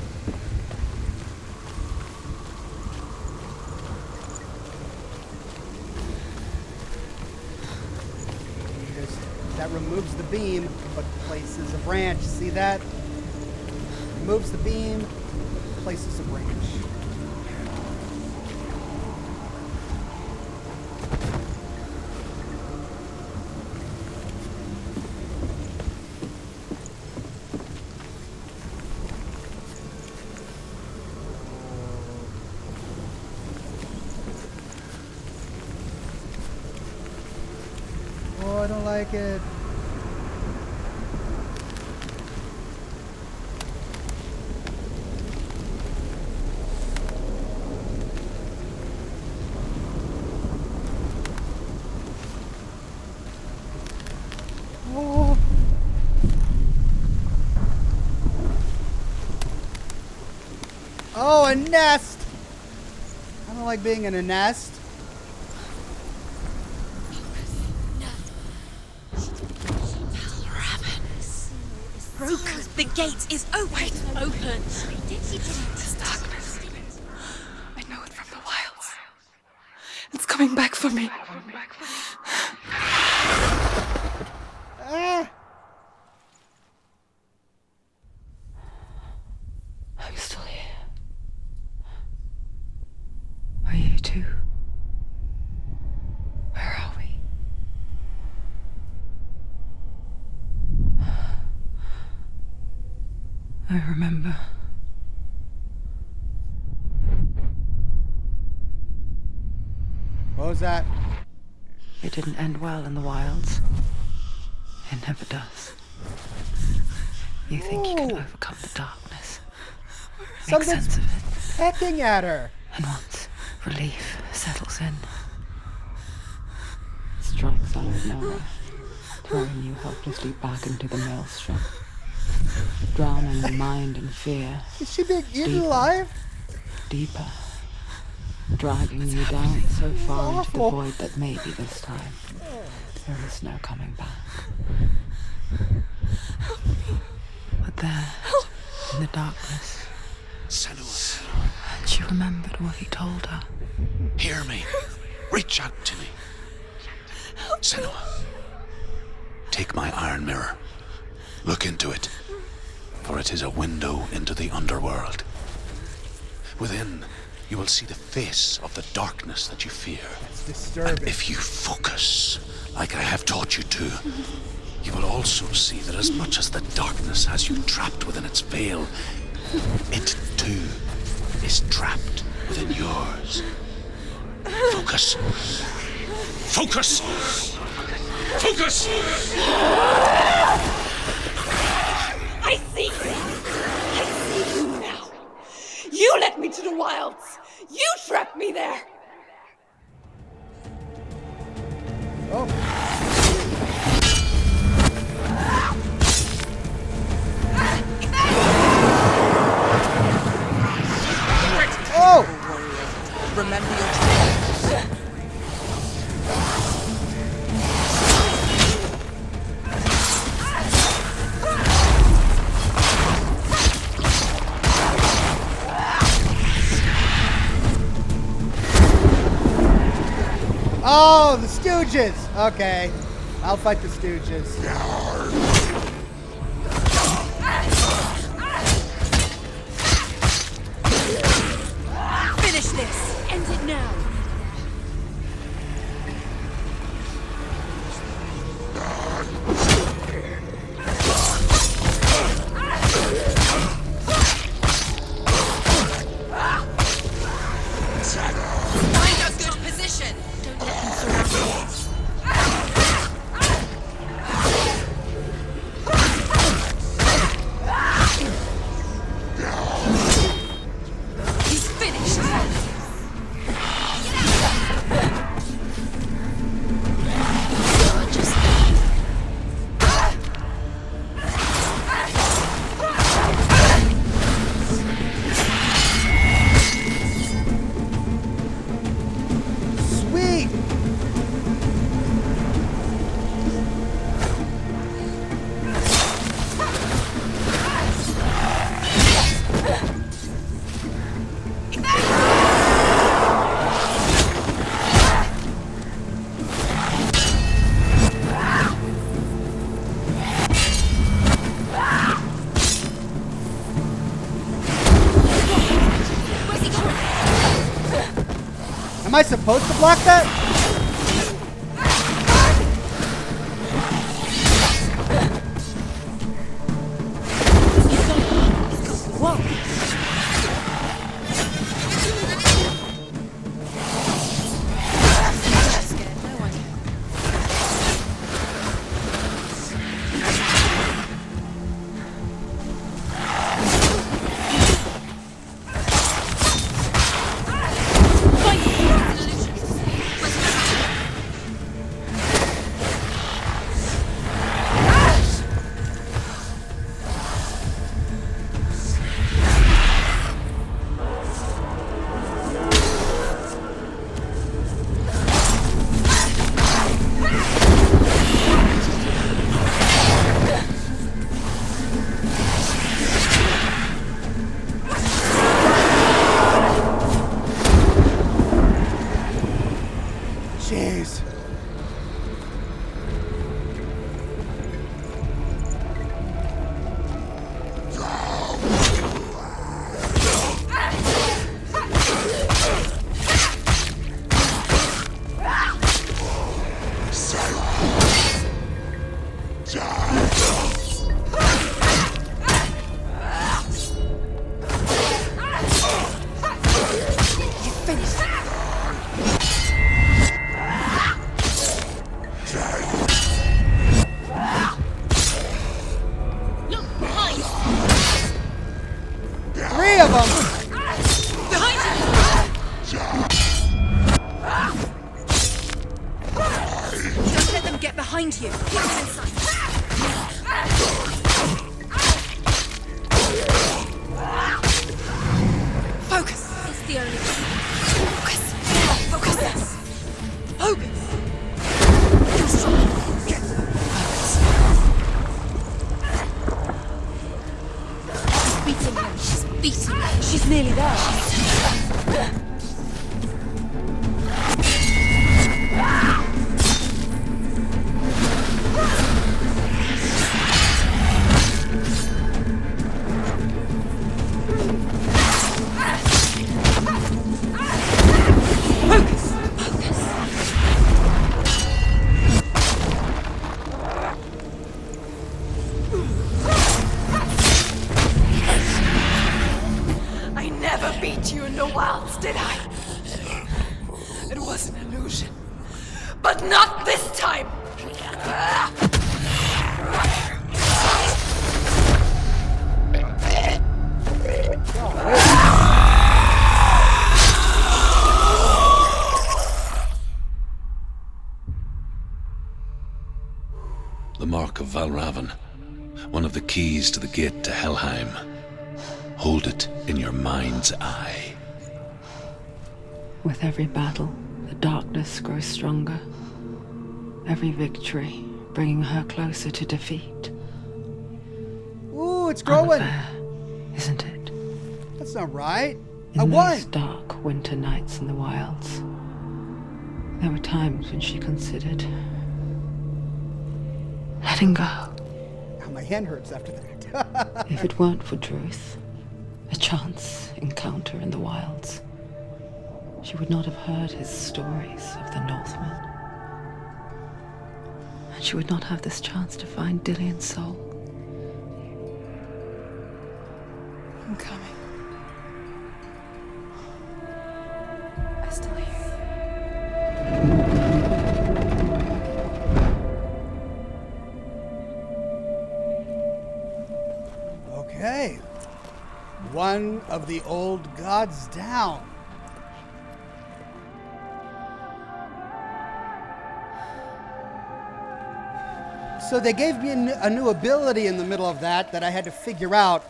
That removes the beam, but places a branch. See that? Removes the beam, places a branch. Oh, I don't like it. Oh. Oh, a nest! I don't like being in a nest. Broken. The gate is open. Open. This darkness. I know it from the wilds. It's coming back for me. Ah! I'm still here. Are you too? Where are we? I remember. What was that? It didn't end well in the wilds. It never does. You think you can overcome the darkness, make Something's sense of it, pecking at her. and once relief settles in, it strikes out of nowhere, throwing you helplessly back into the maelstrom. drowning the mind in fear. Is she being eaten alive? Deeper, dragging you down so far into the awful. void that maybe this time there is no coming back. But there, in the darkness, Senua, she remembered what he told her. hear me. Reach out to me. Senua, take my iron mirror. Look into it, for it is a window into the underworld. Within, you will see the face of the darkness that you fear. It's disturbing. And if you focus, like I have taught you to, you will also see that as much as the darkness has you trapped within its veil, it too is trapped within yours. Focus. Focus! Focus! I see you! I see you now! You led me to the wilds! You trapped me there! Oh! Remember your training. Oh, the Stooges! Okay. I'll fight the Stooges. Finish this! End it now! Find a good position! Don't let them surround you. He's finished! Sweet! Am I supposed to block that? Jeez. Three of them! Don't let them get behind you. Keep them in sight. She's nearly there. I never beat you in the wilds, did I? It was an illusion. But not this time! The mark of Valravn, one of the keys to the gate to Helheim. Hold it in your mind's eye. With every battle, the darkness grows stronger. Every victory bringing her closer to defeat. Ooh, it's growing. Unfair, isn't it? That's not right. In I won. those dark winter nights in the wilds, there were times when she considered letting go. Oh, my hand hurts after that. If it weren't for Druth, a chance encounter in the wilds, she would not have heard his stories of the Northmen. And she would not have this chance to find Dillion's soul. I'm coming. I still hear Okay. One of the old gods down. So they gave me a new ability in the middle of that I had to figure out.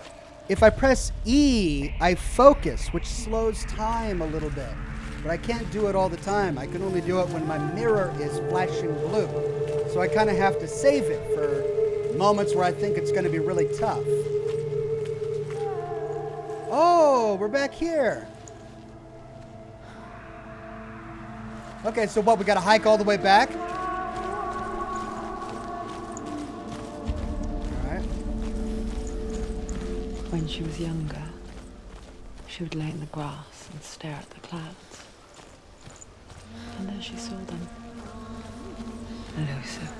If I press E, I focus, which slows time a little bit. But I can't do it all the time. I can only do it when my mirror is flashing blue. So I kind of have to save it for moments where I think it's going to be really tough. Oh, we're back here. Okay, so what, we got to hike all the way back? When she was younger, she would lay in the grass and stare at the clouds. And there she saw them. Elusive,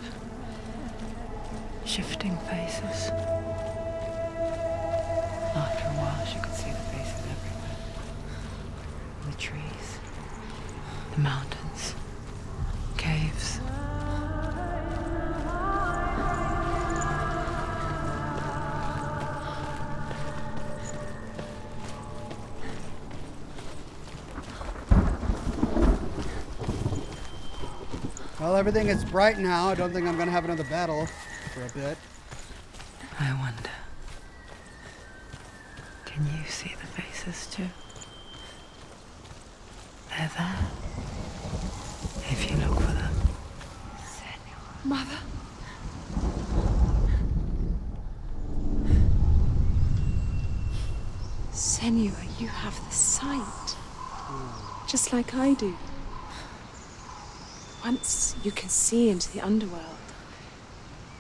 shifting faces. After a while, she could see the faces everywhere. The trees, the mountains, caves. Well, everything is bright now. I don't think I'm going to have another battle for a bit. I wonder, can you see the faces too? They're there, if you look for them. Mother. Senua, you have the sight. Just like I do. Once you can see into the underworld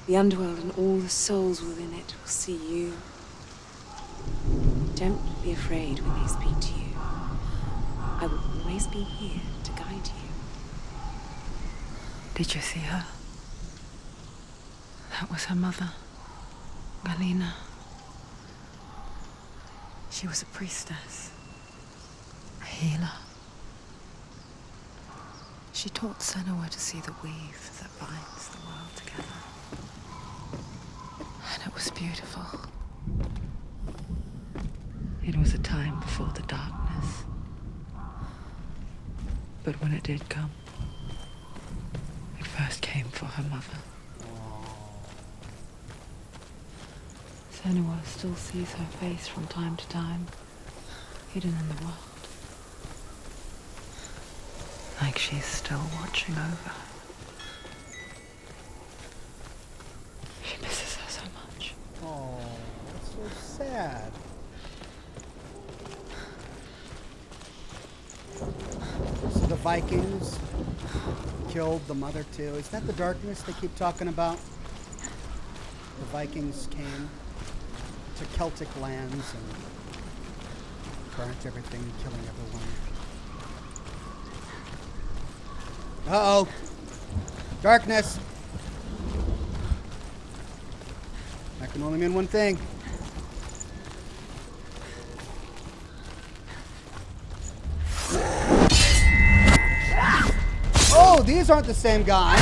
and all the souls within it will see you. Don't be afraid when they speak to you. I will always be here to guide you. Did you see her? That was her mother, Galina. She was a priestess, a healer. She taught Senua to see the weave that binds the world together. And it was beautiful. It was a time before the darkness. But when it did come, it first came for her mother. Senua still sees her face from time to time, hidden in the world. Like she's still watching over her. She misses her so much. Oh, that's so sad. Vikings killed the mother too. Is that the darkness they keep talking about? The Vikings came to Celtic lands and burnt everything, killing everyone. Uh-oh. Darkness. That can only mean one thing. Oh, these aren't the same guys.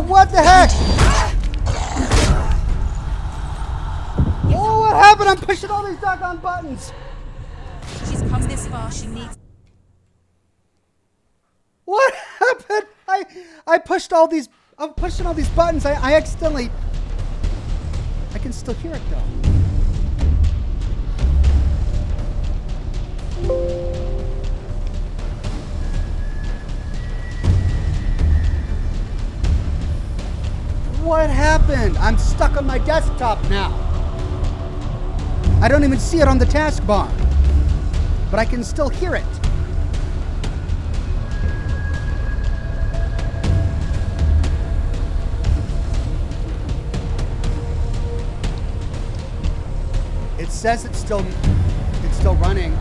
What the heck? Oh, what happened? I'm pushing all these doggone buttons. She's come this far, she needs... What happened? I pushed all these... I'm pushing all these buttons. I accidentally... I can still hear it, though. What happened? I'm stuck on my desktop now. I don't even see it on the taskbar, but I can still hear it. It says it's still running.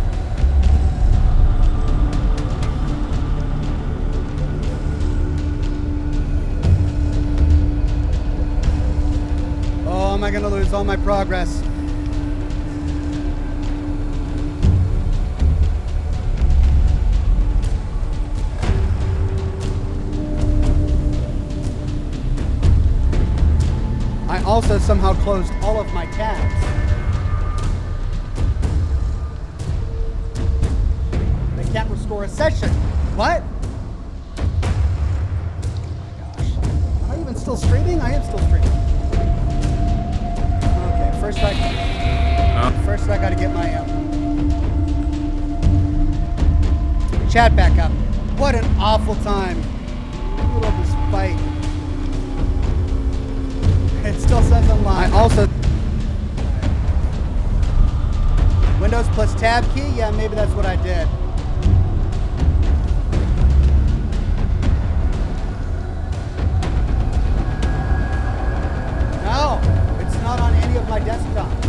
Oh, am I going to lose all my progress? I also somehow closed all of my tabs. They can't restore a session. What? Oh my gosh. Am I even still streaming? I am still streaming. First I gotta get my chat back up. What an awful time. Look at this fight. It still says online. I also Windows plus tab key? Yeah, maybe that's what I did. No, it's not on any of my desktops.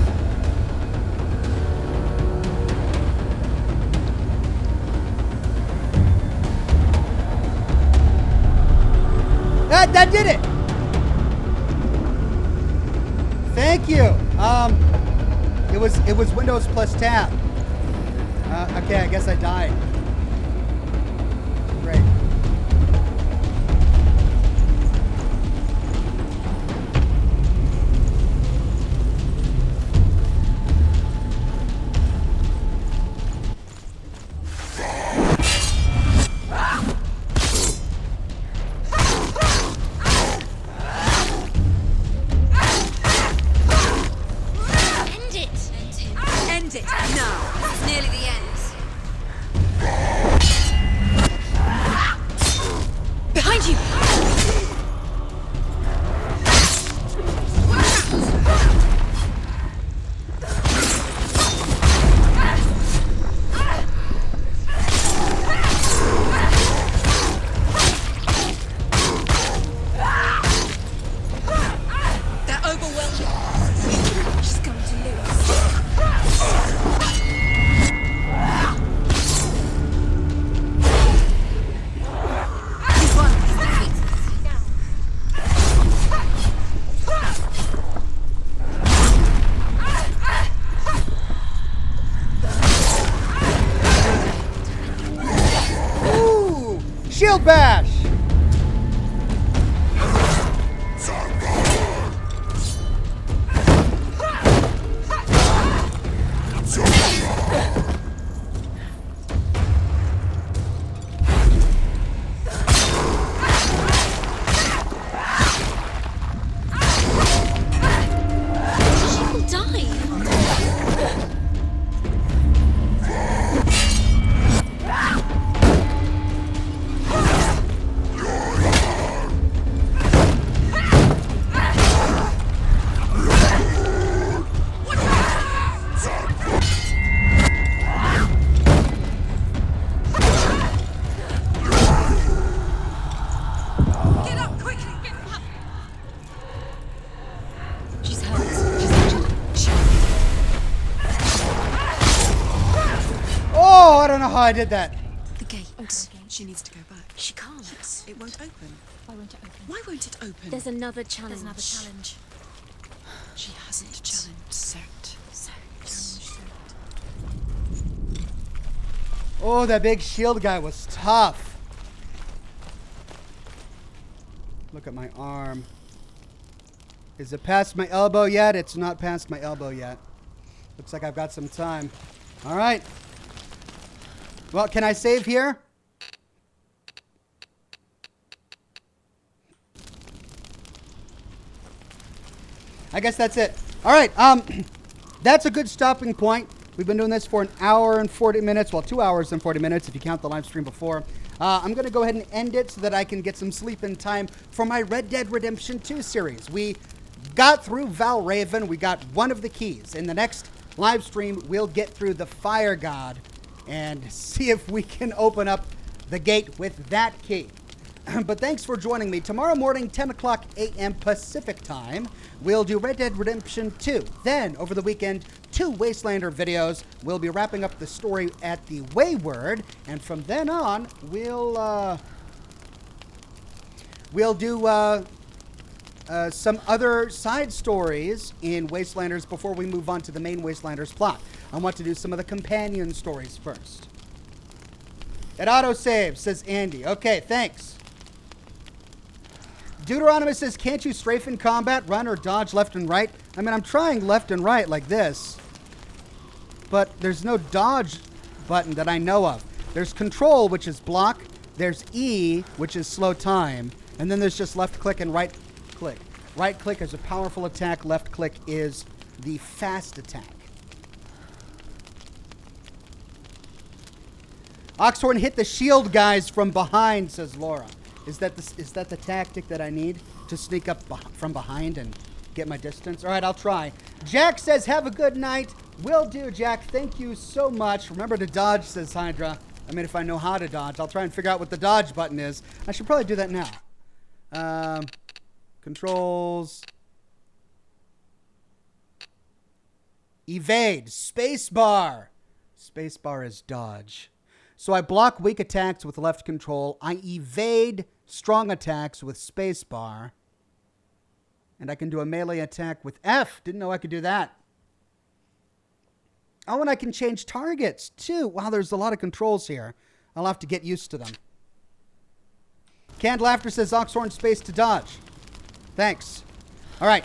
That did it. Thank you. It was Windows plus tab. Okay, I guess I died. Great. End it now. This is nearly the end. Oh, I did that. The gate. She needs to go back. She can't. It won't open. Why won't it open? Why won't it open? There's another challenge. She hasn't challenged. Cert. Oh, that big shield guy was tough. Look at my arm. Is it past my elbow yet? It's not past my elbow yet. Looks like I've got some time. All right. Well, can I save here? I guess that's it. All right. That's a good stopping point. We've been doing this for an hour and 40 minutes. Well, 2 hours and 40 minutes if you count the live stream before. I'm going to go ahead and end it so that I can get some sleep in time for my Red Dead Redemption 2 series. We got through Valravn. We got one of the keys. In the next live stream, we'll get through the Fire God and see if we can open up the gate with that key. But thanks for joining me. Tomorrow morning, 10 o'clock a.m. Pacific time, we'll do Red Dead Redemption 2. Then, over the weekend, 2 Wastelander videos. We'll be wrapping up the story at the Wayward. And from then on, we'll do some other side stories in Wastelanders before we move on to the main Wastelanders plot. I want to do some of the companion stories first. It autosaves, says Andy. Okay, thanks. Deuteronomy says, can't you strafe in combat, run or dodge left and right? I mean, I'm trying left and right like this, but there's no dodge button that I know of. There's control, which is block. There's E, which is slow time. And then there's just left click and right click. Right click is a powerful attack. Left click is the fast attack. Oxhorn hit the shield guys from behind, says Laura. Is that the tactic that I need to sneak up from behind and get my distance? All right, I'll try. Jack says, have a good night. Will do, Jack. Thank you so much. Remember to dodge, says Hydra. I mean, if I know how to dodge, I'll try and figure out what the dodge button is. I should probably do that now. Controls. Evade. Spacebar. Spacebar is dodge. So I block weak attacks with left control. I evade strong attacks with spacebar. And I can do a melee attack with F. Didn't know I could do that. Oh, and I can change targets too. Wow, there's a lot of controls here. I'll have to get used to them. Canned Laughter says Oxhorn space to dodge. Thanks. All right.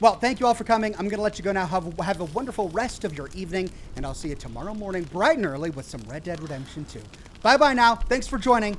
Well, thank you all for coming. I'm going to let you go now. Have a wonderful rest of your evening, and I'll see you tomorrow morning bright and early with some Red Dead Redemption 2. Bye-bye now. Thanks for joining.